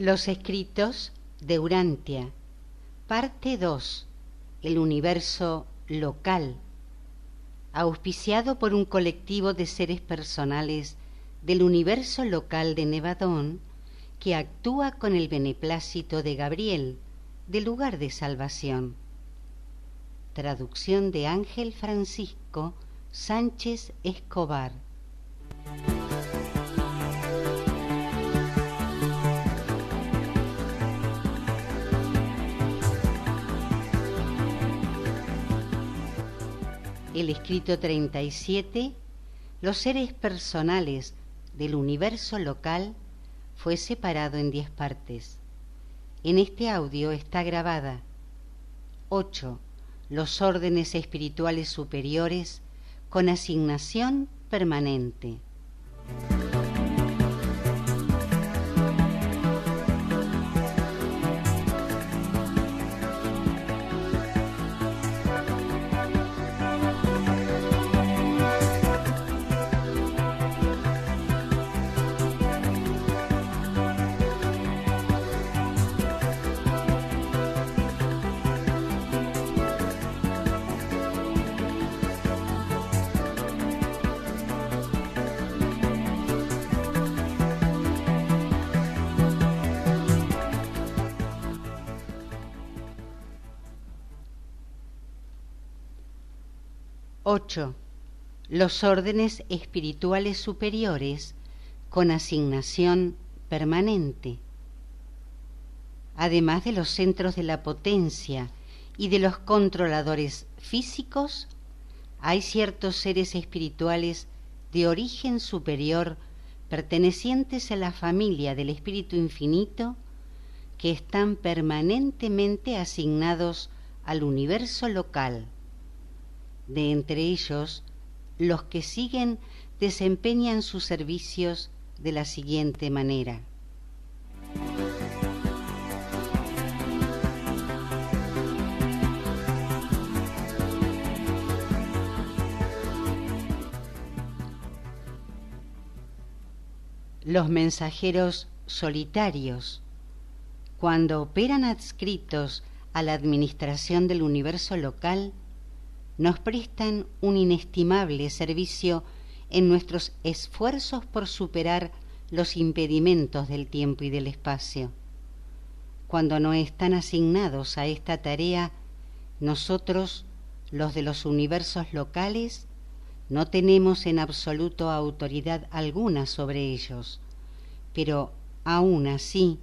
Los escritos de Urantia, parte 2, el universo local, auspiciado por un colectivo de seres personales del universo local de Nevadón, que actúa con el beneplácito de Gabriel, del lugar de salvación. Traducción de Ángel Francisco Sánchez Escobar. El escrito 37, los seres personales del universo local, fue separado en 10 partes. En este audio está grabada 8. Los órdenes espirituales superiores con asignación permanente. Ocho. Los órdenes espirituales superiores con asignación permanente. Además de los centros de la potencia y de los controladores físicos, hay ciertos seres espirituales de origen superior pertenecientes a la familia del Espíritu Infinito que están permanentemente asignados al universo local. De entre ellos, los que siguen desempeñan sus servicios de la siguiente manera. Los mensajeros solitarios, cuando operan adscritos a la administración del universo local, nos prestan un inestimable servicio en nuestros esfuerzos por superar los impedimentos del tiempo y del espacio. Cuando no están asignados a esta tarea, nosotros, los de los universos locales, no tenemos en absoluto autoridad alguna sobre ellos, pero aún así,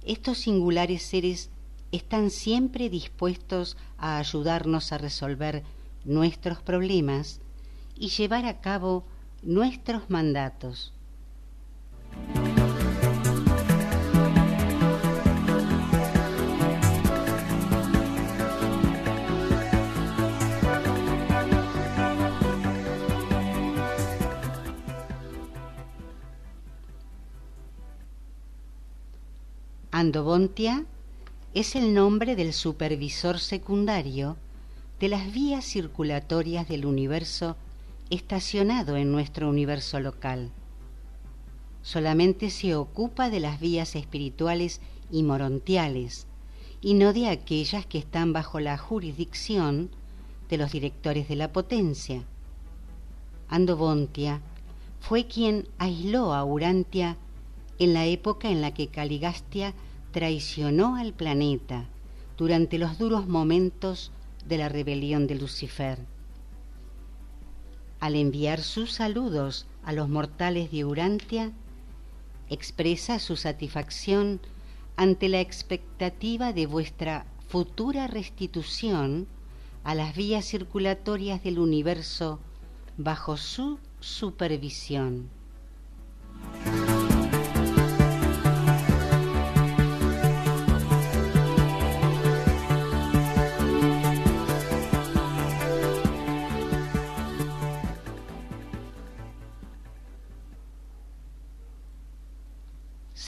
estos singulares seres están siempre dispuestos a ayudarnos a resolver nuestros problemas y llevar a cabo nuestros mandatos. Andobontia es el nombre del supervisor secundario de las vías circulatorias del universo estacionado en nuestro universo local. Solamente se ocupa de las vías espirituales y morontiales, y no de aquellas que están bajo la jurisdicción de los directores de la potencia. Andobontia fue quien aisló a Urantia en la época en la que Caligastia traicionó al planeta durante los duros momentos de la rebelión de Lucifer. Al enviar sus saludos a los mortales de Urantia, expresa su satisfacción ante la expectativa de vuestra futura restitución a las vías circulatorias del universo bajo su supervisión.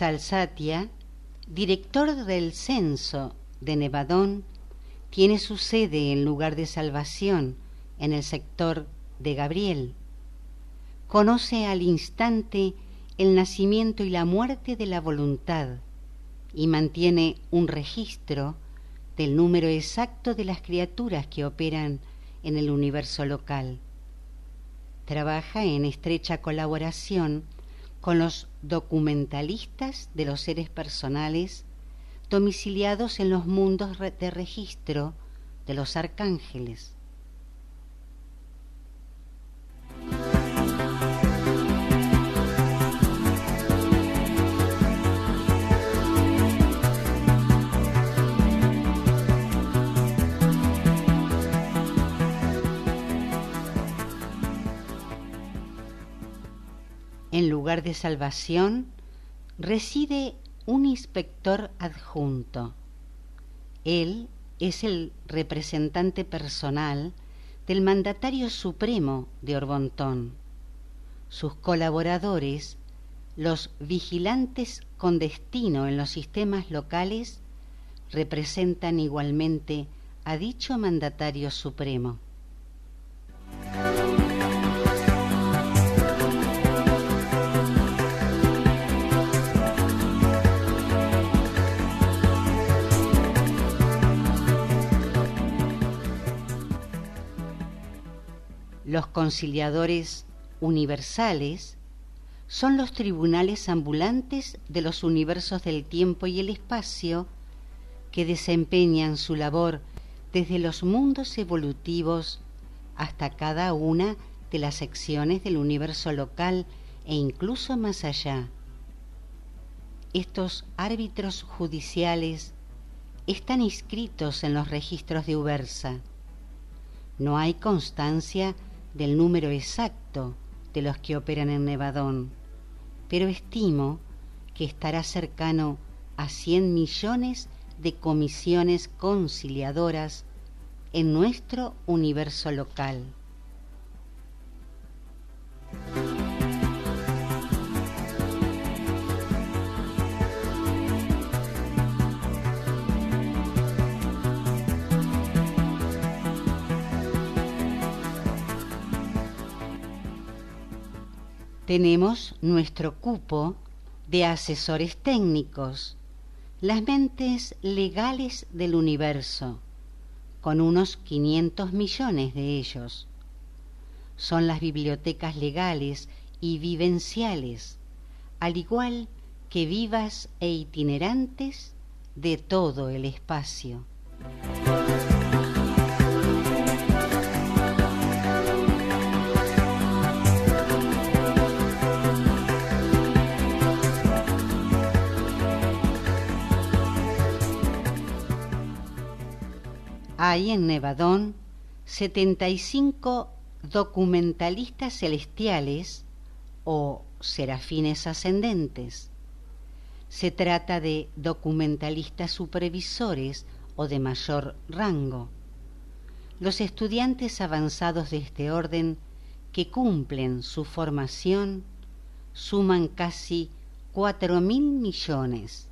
Salsatia, director del censo de Nevadón, tiene su sede en lugar de salvación en el sector de Gabriel. Conoce al instante el nacimiento y la muerte de la voluntad y mantiene un registro del número exacto de las criaturas que operan en el universo local. Trabaja en estrecha colaboración con los documentalistas de los seres personales domiciliados en los mundos de registro de los arcángeles. En lugar de salvación, reside un inspector adjunto. Él es el representante personal del mandatario supremo de Orbontón. Sus colaboradores, los vigilantes con destino en los sistemas locales, representan igualmente a dicho mandatario supremo. Los conciliadores universales son los tribunales ambulantes de los universos del tiempo y el espacio que desempeñan su labor desde los mundos evolutivos hasta cada una de las secciones del universo local e incluso más allá. Estos árbitros judiciales están inscritos en los registros de Ubersa. No hay constancia del número exacto de los que operan en Nevadón, pero estimo que estará cercano a 100 millones de comisiones conciliadoras en nuestro universo local. Tenemos nuestro cupo de asesores técnicos, las mentes legales del universo, con unos 500 millones de ellos. Son las bibliotecas legales y vivenciales, al igual que vivas e itinerantes de todo el espacio. Hay en Nevadón 75 documentalistas celestiales o serafines ascendentes. Se trata de documentalistas supervisores o de mayor rango. Los estudiantes avanzados de este orden que cumplen su formación suman casi 4.000 millones.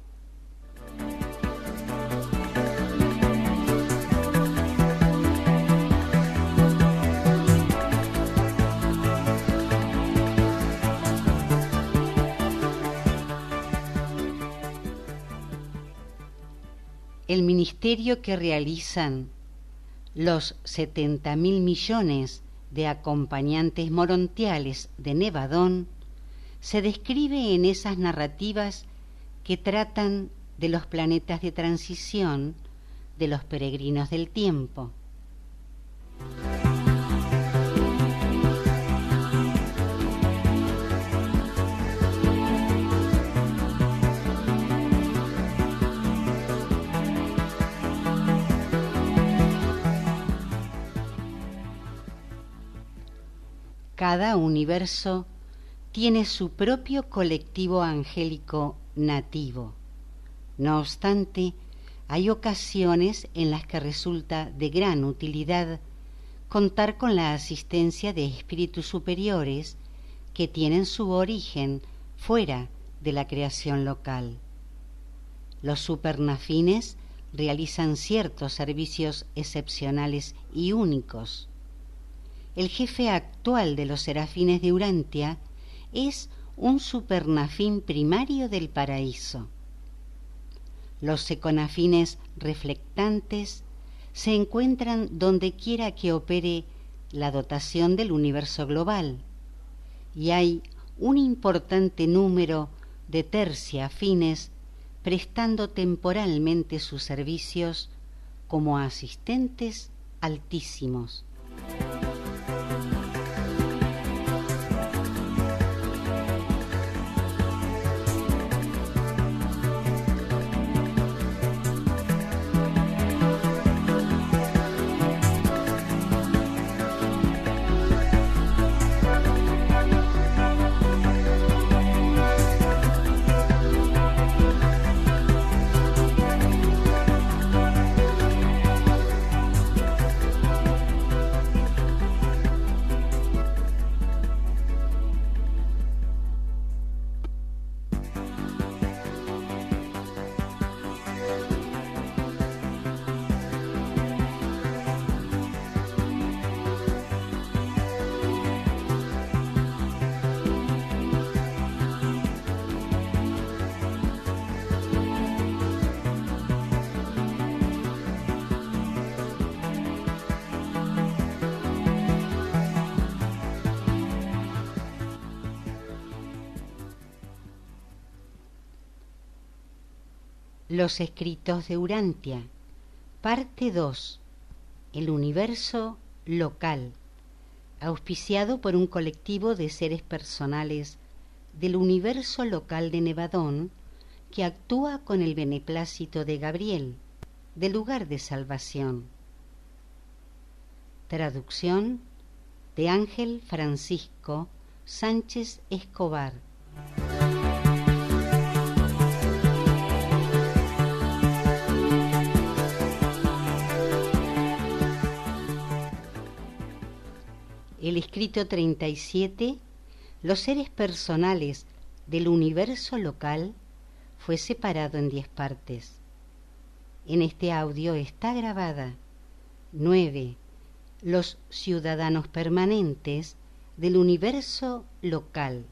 El ministerio que realizan los 70.000 millones de acompañantes morontiales de Nevadón se describe en esas narrativas que tratan de los planetas de transición de los peregrinos del tiempo. Cada universo tiene su propio colectivo angélico nativo. No obstante, hay ocasiones en las que resulta de gran utilidad contar con la asistencia de espíritus superiores que tienen su origen fuera de la creación local. Los supernafines realizan ciertos servicios excepcionales y únicos. El jefe actual de los serafines de Urantia es un supernafín primario del paraíso. Los seconafines reflectantes se encuentran donde quiera que opere la dotación del universo global, y hay un importante número de terciafines prestando temporalmente sus servicios como asistentes altísimos. Los escritos de Urantia, parte 2, el universo local, auspiciado por un colectivo de seres personales del universo local de Nevadón que actúa con el beneplácito de Gabriel, del lugar de salvación. Traducción de Ángel Francisco Sánchez Escobar. El escrito 37, los seres personales del universo local, fue separado en 10 partes. En este audio está grabada 9. Los ciudadanos permanentes del universo local.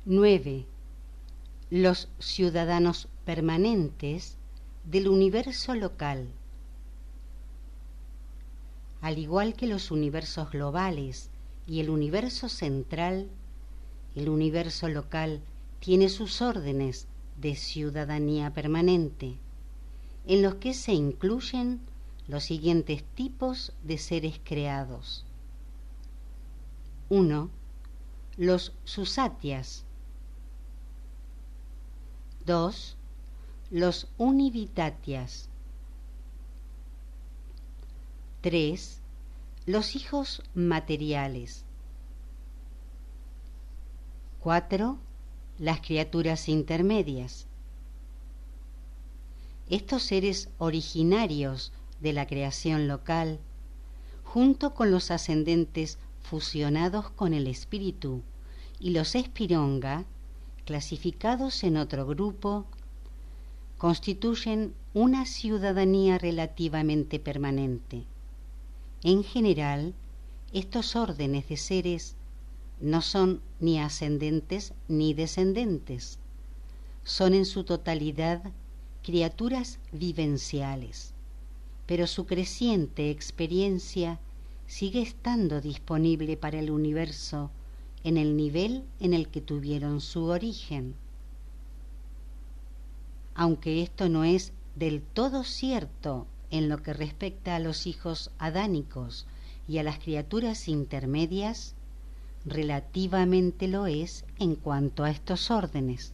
Nueve. Los ciudadanos permanentes del universo local. Al igual que los universos globales y el universo central, el universo local tiene sus órdenes de ciudadanía permanente, en los que se incluyen los siguientes tipos de seres creados. 1. Los susatyas. 2. Los univitatyas. 3. Los hijos materiales. 4. Las criaturas intermedias. Estos seres originarios de la creación local, junto con los ascendentes fusionados con el espíritu y los espironga, clasificados en otro grupo, constituyen una ciudadanía relativamente permanente. En general, estos órdenes de seres no son ni ascendentes ni descendentes, son en su totalidad criaturas vivenciales, pero su creciente experiencia sigue estando disponible para el universo en el nivel en el que tuvieron su origen. Aunque esto no es del todo cierto en lo que respecta a los hijos adánicos y a las criaturas intermedias, relativamente lo es en cuanto a estos órdenes.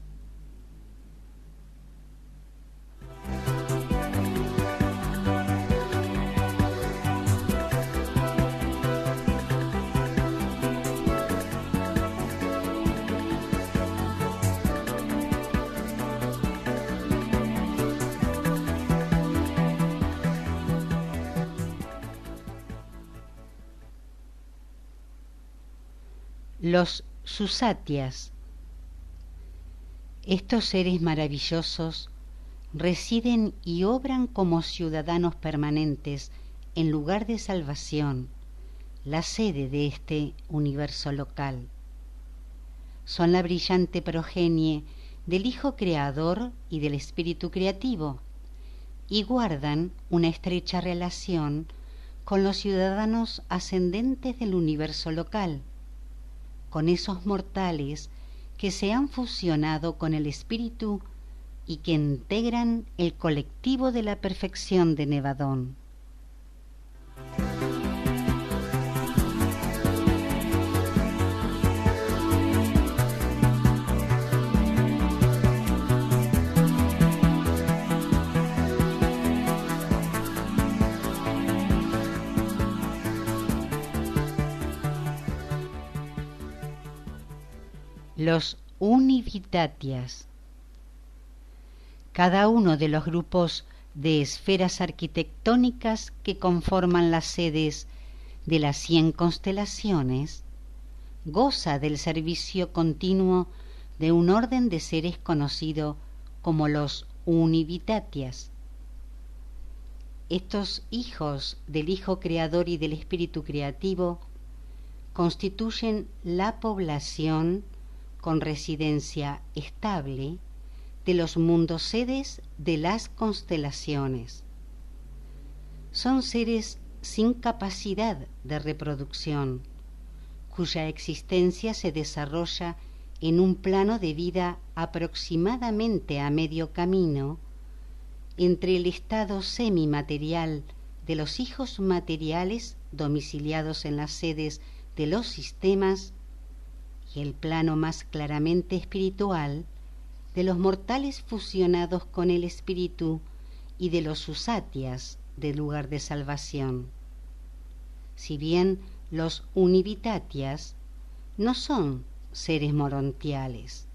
Los susatyas. Estos seres maravillosos residen y obran como ciudadanos permanentes en lugar de salvación, la sede de este universo local. Son la brillante progenie del Hijo Creador y del Espíritu Creativo, y guardan una estrecha relación con los ciudadanos ascendentes del universo local, con esos mortales que se han fusionado con el espíritu y que integran el colectivo de la perfección de Nevadón. Los Univitatias. Cada uno de los grupos de esferas arquitectónicas que conforman las sedes de las 100 constelaciones goza del servicio continuo de un orden de seres conocido como los Univitatias. Estos hijos del Hijo Creador y del Espíritu Creativo constituyen la población con residencia estable de los mundos sedes de las constelaciones. Son seres sin capacidad de reproducción, cuya existencia se desarrolla en un plano de vida aproximadamente a medio camino entre el estado semimaterial de los hijos materiales domiciliados en las sedes de los sistemas y el plano más claramente espiritual de los mortales fusionados con el espíritu y de los susatias del lugar de salvación. Si bien los Univitatias no son seres morontiales.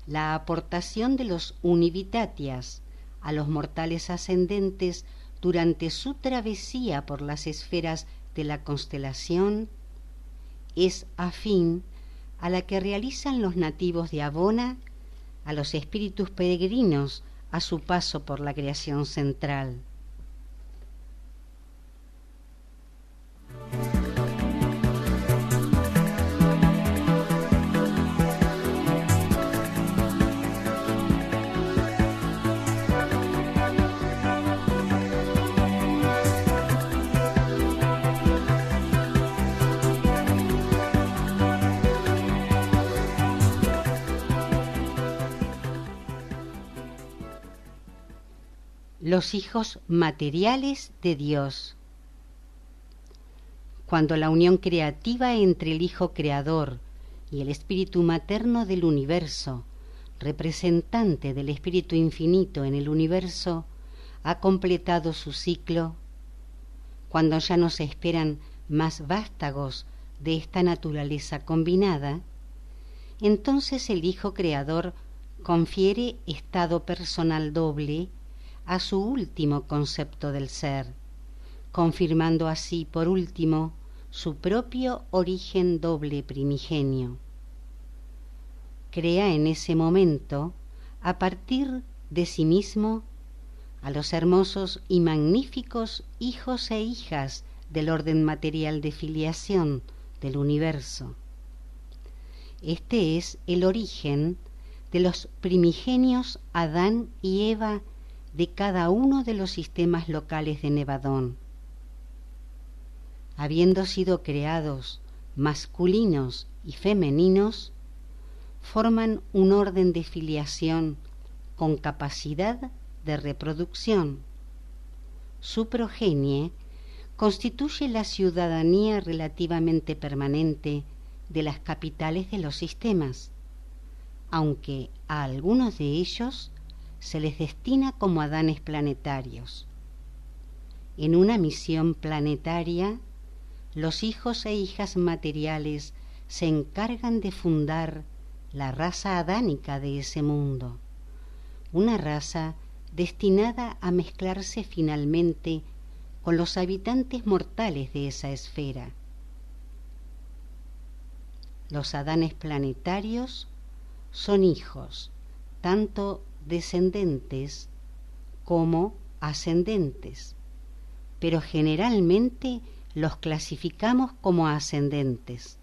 La aportación de los Univitatias a los mortales ascendentes durante su travesía por las esferas de la constelación es afín a la que realizan los nativos de Abona a los espíritus peregrinos a su paso por la creación central. Los hijos materiales de Dios. Cuando la unión creativa entre el Hijo Creador y el Espíritu Materno del Universo, representante del Espíritu Infinito en el Universo, ha completado su ciclo, cuando ya no se esperan más vástagos de esta naturaleza combinada, entonces el Hijo Creador confiere estado personal doble a su último concepto del ser, confirmando así por último su propio origen doble primigenio. Crea en ese momento, a partir de sí mismo, a los hermosos y magníficos hijos e hijas del orden material de filiación del universo. Este es el origen de los primigenios Adán y Eva de cada uno de los sistemas locales de Nevadón. Habiendo sido creados masculinos y femeninos, forman un orden de filiación con capacidad de reproducción. Su progenie constituye la ciudadanía relativamente permanente de las capitales de los sistemas, aunque a algunos de ellos se les destina como Adanes planetarios. En una misión planetaria, los hijos e hijas materiales se encargan de fundar la raza adánica de ese mundo, una raza destinada a mezclarse finalmente con los habitantes mortales de esa esfera. Los Adanes planetarios son hijos, tanto descendentes como ascendentes, pero generalmente los clasificamos como ascendentes.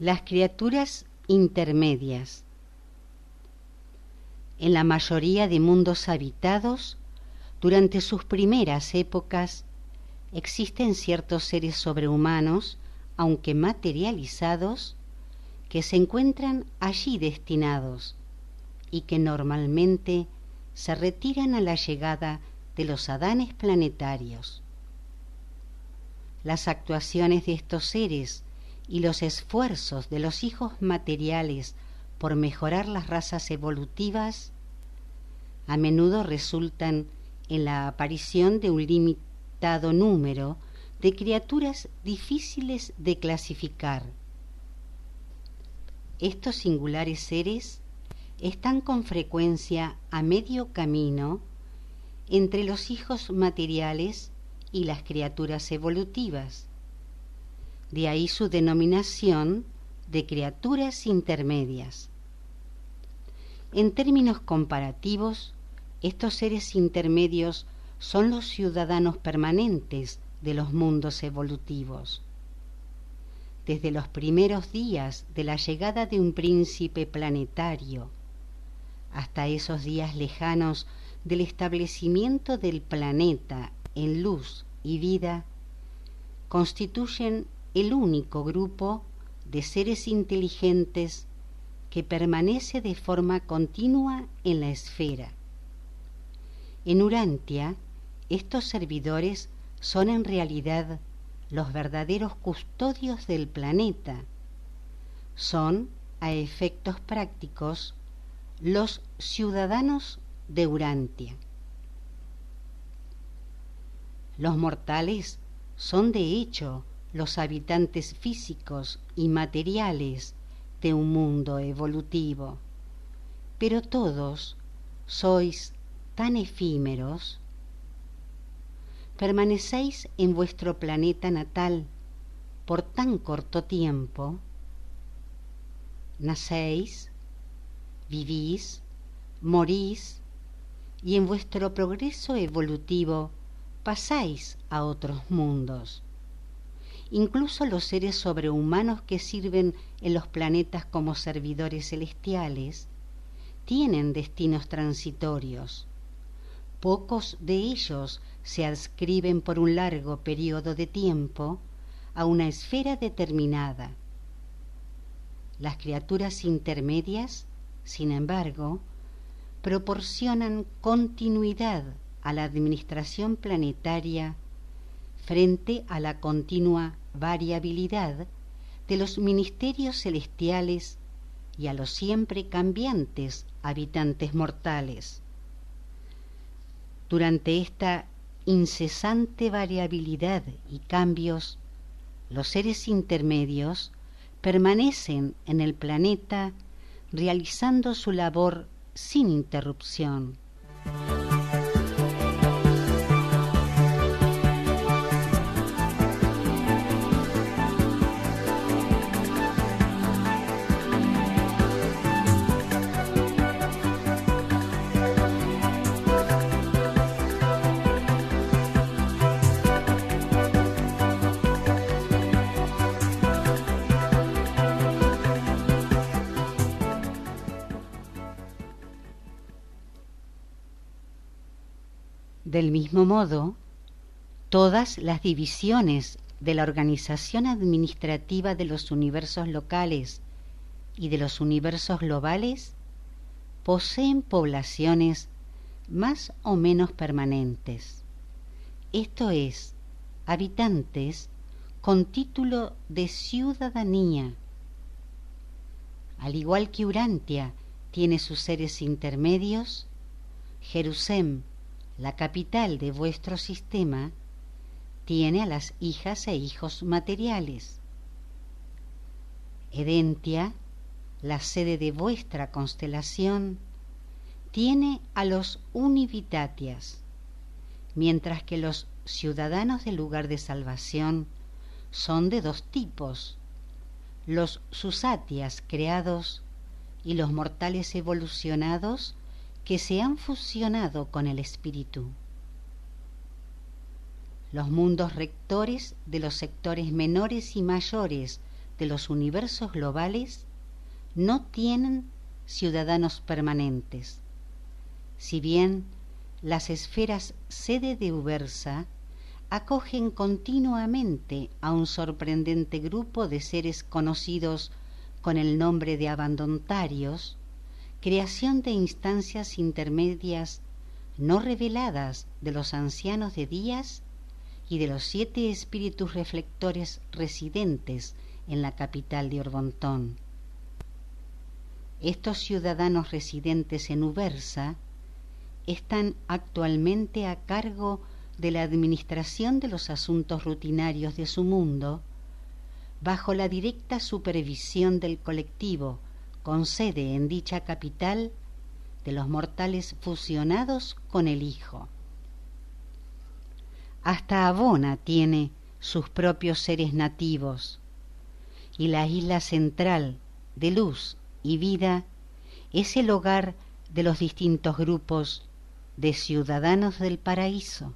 Las criaturas intermedias. En la mayoría de mundos habitados, durante sus primeras épocas, existen ciertos seres sobrehumanos, aunque materializados, que se encuentran allí destinados y que normalmente se retiran a la llegada de los adanes planetarios. Las actuaciones de estos seres y los esfuerzos de los hijos materiales por mejorar las razas evolutivas a menudo resultan en la aparición de un limitado número de criaturas difíciles de clasificar. Estos singulares seres están con frecuencia a medio camino entre los hijos materiales y las criaturas evolutivas. De ahí su denominación de criaturas intermedias. En términos comparativos, estos seres intermedios son los ciudadanos permanentes de los mundos evolutivos. Desde los primeros días de la llegada de un príncipe planetario hasta esos días lejanos del establecimiento del planeta en luz y vida, constituyen el único grupo de seres inteligentes que permanece de forma continua en la esfera. En Urantia, estos servidores son en realidad los verdaderos custodios del planeta. Son, a efectos prácticos, los ciudadanos de Urantia. Los mortales son de hecho los habitantes físicos y materiales de un mundo evolutivo, pero todos sois tan efímeros. Permanecéis en vuestro planeta natal por tan corto tiempo. Nacéis, vivís, morís, y en vuestro progreso evolutivo pasáis a otros mundos. Incluso los seres sobrehumanos que sirven en los planetas como servidores celestiales tienen destinos transitorios. Pocos de ellos se adscriben por un largo periodo de tiempo a una esfera determinada. Las criaturas intermedias, sin embargo, proporcionan continuidad a la administración planetaria frente a la continua variabilidad de los ministerios celestiales y a los siempre cambiantes habitantes mortales. Durante esta incesante variabilidad y cambios, los seres intermedios permanecen en el planeta realizando su labor sin interrupción. Del mismo modo, todas las divisiones de la organización administrativa de los universos locales y de los universos globales poseen poblaciones más o menos permanentes, esto es, habitantes con título de ciudadanía. Al igual que Urantia tiene sus seres intermedios, Jerusalén, la capital de vuestro sistema, tiene a las hijas e hijos materiales. Edentia, la sede de vuestra constelación, tiene a los univitatias, mientras que los ciudadanos del lugar de salvación son de dos tipos, los susatias creados y los mortales evolucionados que se han fusionado con el espíritu. Los mundos rectores de los sectores menores y mayores de los universos globales no tienen ciudadanos permanentes, si bien las esferas sede de Ubersa acogen continuamente a un sorprendente grupo de seres conocidos con el nombre de abandontarios, creación de instancias intermedias no reveladas de los ancianos de días y de los 7 espíritus reflectores residentes en la capital de Orbontón. Estos ciudadanos residentes en Ubersa están actualmente a cargo de la administración de los asuntos rutinarios de su mundo, bajo la directa supervisión del colectivo con sede en dicha capital de los mortales fusionados con el Hijo. Hasta Abona tiene sus propios seres nativos, y la isla central de luz y vida es el hogar de los distintos grupos de ciudadanos del paraíso.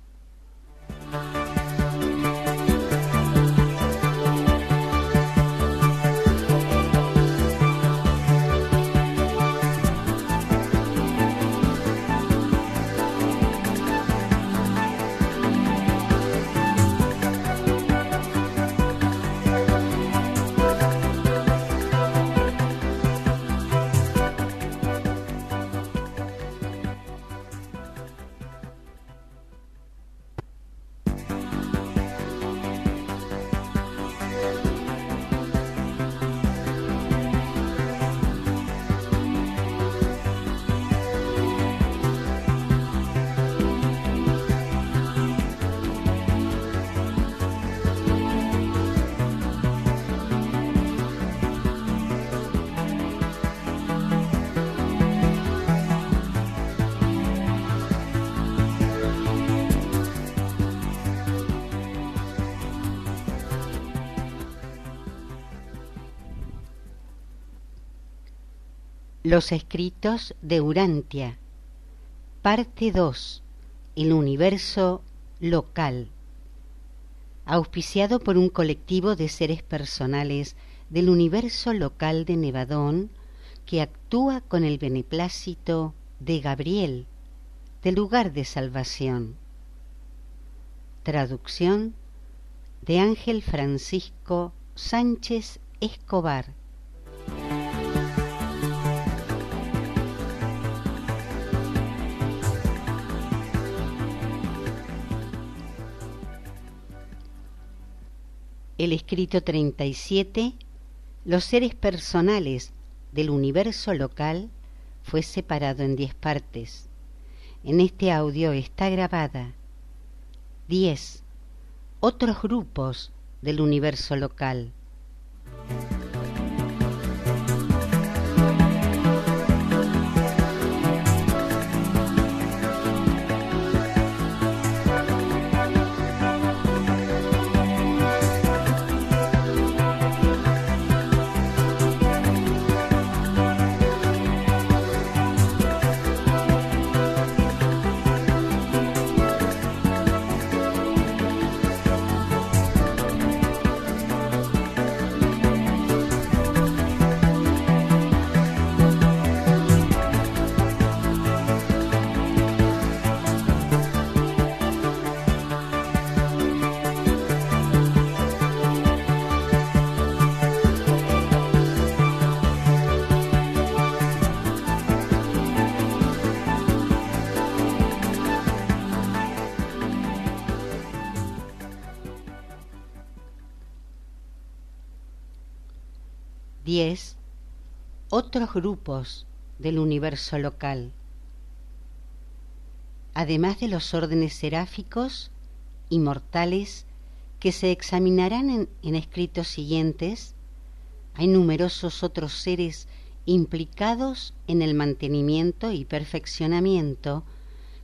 Los escritos de Urantia, parte 2, el universo local, auspiciado por un colectivo de seres personales del universo local de Nevadón que actúa con el beneplácito de Gabriel, del lugar de salvación. Traducción de Ángel Francisco Sánchez Escobar. El escrito 37, los seres personales del universo local, fue separado en 10 partes. En este audio está grabada 10 otros grupos del universo local. Otros grupos del universo local. Además de los órdenes seráficos inmortales que se examinarán en escritos siguientes, hay numerosos otros seres implicados en el mantenimiento y perfeccionamiento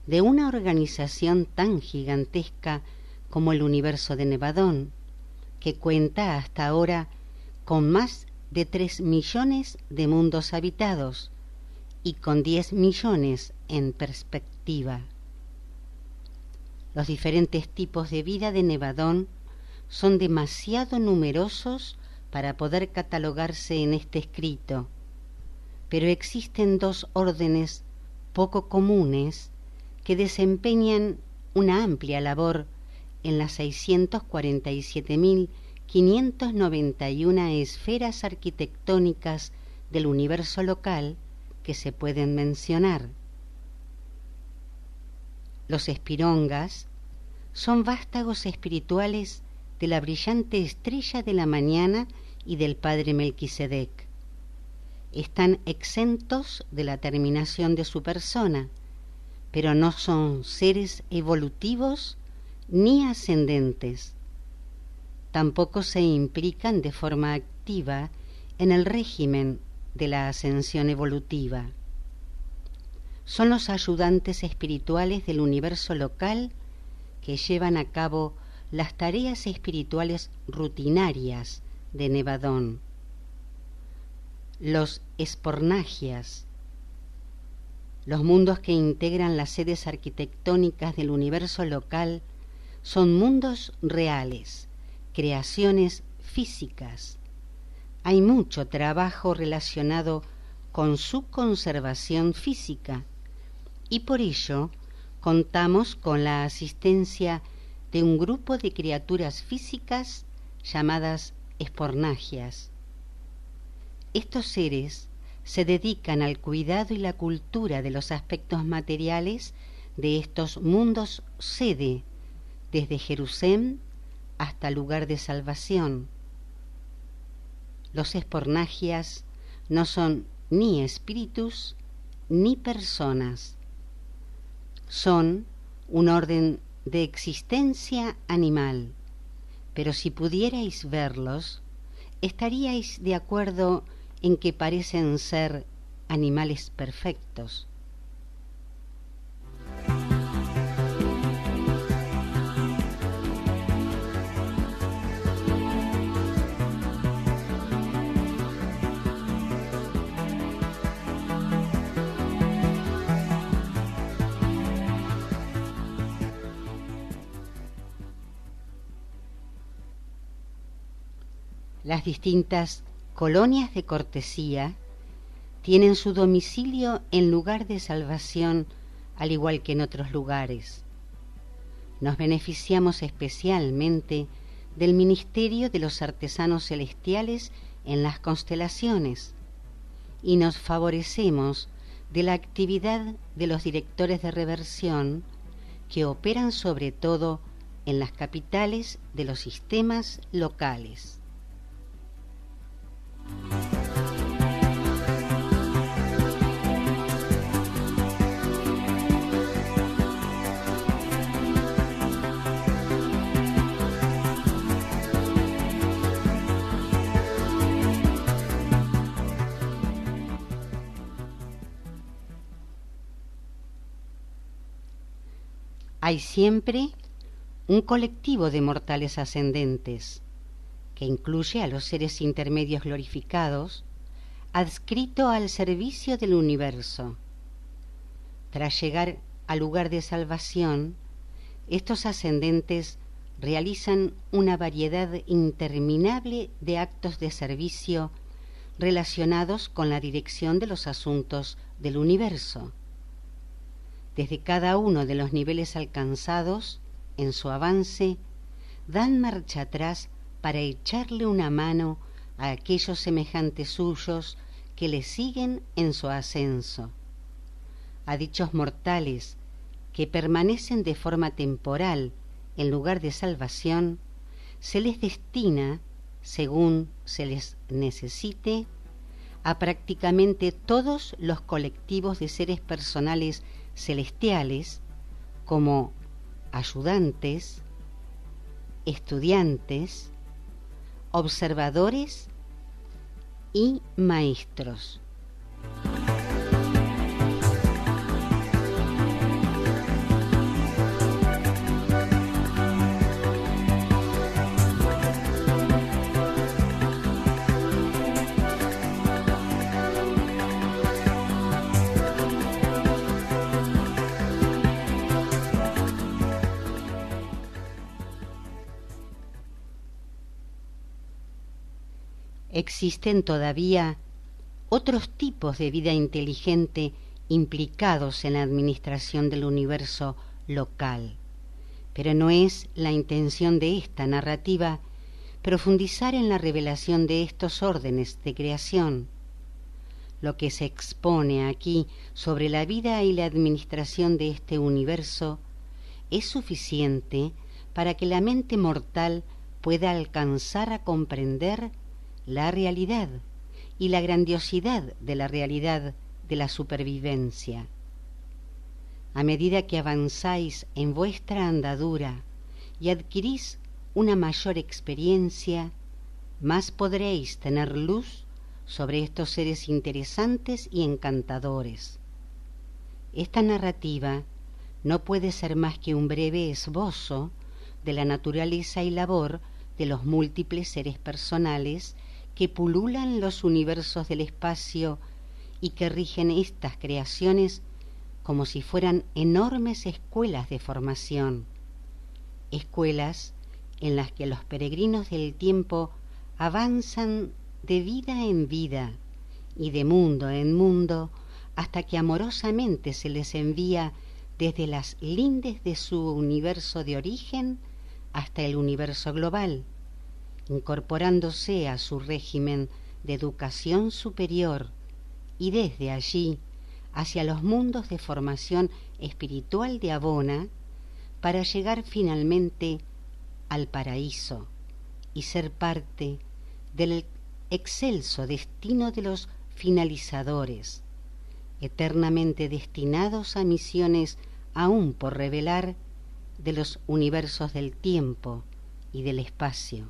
de una organización tan gigantesca como el universo de Nevadón, que cuenta hasta ahora con más de 3 millones de mundos habitados y con 10 millones en perspectiva. Los diferentes tipos de vida de Nevadón son demasiado numerosos para poder catalogarse en este escrito, pero existen 2 órdenes poco comunes que desempeñan una amplia labor en las 647.000 591 esferas arquitectónicas del universo local que se pueden mencionar. Los espirongas son vástagos espirituales de la brillante estrella de la mañana y del padre Melquisedec. Están exentos de la terminación de su persona, pero no son seres evolutivos ni ascendentes. Tampoco se implican de forma activa en el régimen de la ascensión evolutiva. Son los ayudantes espirituales del universo local que llevan a cabo las tareas espirituales rutinarias de Nevadón. Los espornagias, los mundos que integran las sedes arquitectónicas del universo local, son mundos reales, creaciones físicas. Hay mucho trabajo relacionado con su conservación física y por ello contamos con la asistencia de un grupo de criaturas físicas llamadas espornagias. Estos seres se dedican al cuidado y la cultura de los aspectos materiales de estos mundos sede, desde Jerusalén hasta lugar de salvación. Los espornagias no son ni espíritus ni personas. Son un orden de existencia animal, pero si pudierais verlos, estaríais de acuerdo en que parecen ser animales perfectos. Las distintas colonias de cortesía tienen su domicilio en lugar de salvación, al igual que en otros lugares. Nos beneficiamos especialmente del ministerio de los artesanos celestiales en las constelaciones y nos favorecemos de la actividad de los directores de reversión que operan sobre todo en las capitales de los sistemas locales. Hay siempre un colectivo de mortales ascendentes, que incluye a los seres intermedios glorificados, adscrito al servicio del universo. Tras llegar al lugar de salvación, estos ascendentes realizan una variedad interminable de actos de servicio relacionados con la dirección de los asuntos del universo. Desde cada uno de los niveles alcanzados, en su avance, dan marcha atrás para echarle una mano a aquellos semejantes suyos que le siguen en su ascenso. A dichos mortales que permanecen de forma temporal en lugar de salvación, se les destina, según se les necesite, a prácticamente todos los colectivos de seres personales celestiales como ayudantes, estudiantes, observadores y maestros. Existen todavía otros tipos de vida inteligente implicados en la administración del universo local, pero no es la intención de esta narrativa profundizar en la revelación de estos órdenes de creación. Lo que se expone aquí sobre la vida y la administración de este universo es suficiente para que la mente mortal pueda alcanzar a comprender la realidad y la grandiosidad de la realidad de la supervivencia. A medida que avanzáis en vuestra andadura y adquirís una mayor experiencia, más podréis tener luz sobre estos seres interesantes y encantadores. Esta narrativa no puede ser más que un breve esbozo de la naturaleza y labor de los múltiples seres personales que pululan los universos del espacio y que rigen estas creaciones como si fueran enormes escuelas de formación, escuelas en las que los peregrinos del tiempo avanzan de vida en vida y de mundo en mundo hasta que amorosamente se les envía desde las lindes de su universo de origen hasta el universo global, incorporándose a su régimen de educación superior y desde allí hacia los mundos de formación espiritual de Abona para llegar finalmente al paraíso y ser parte del excelso destino de los finalizadores, eternamente destinados a misiones aún por revelar de los universos del tiempo y del espacio.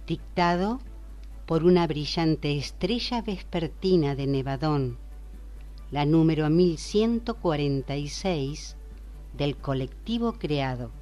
Dictado por una brillante estrella vespertina de Nevadón, la número 1146 del colectivo creado.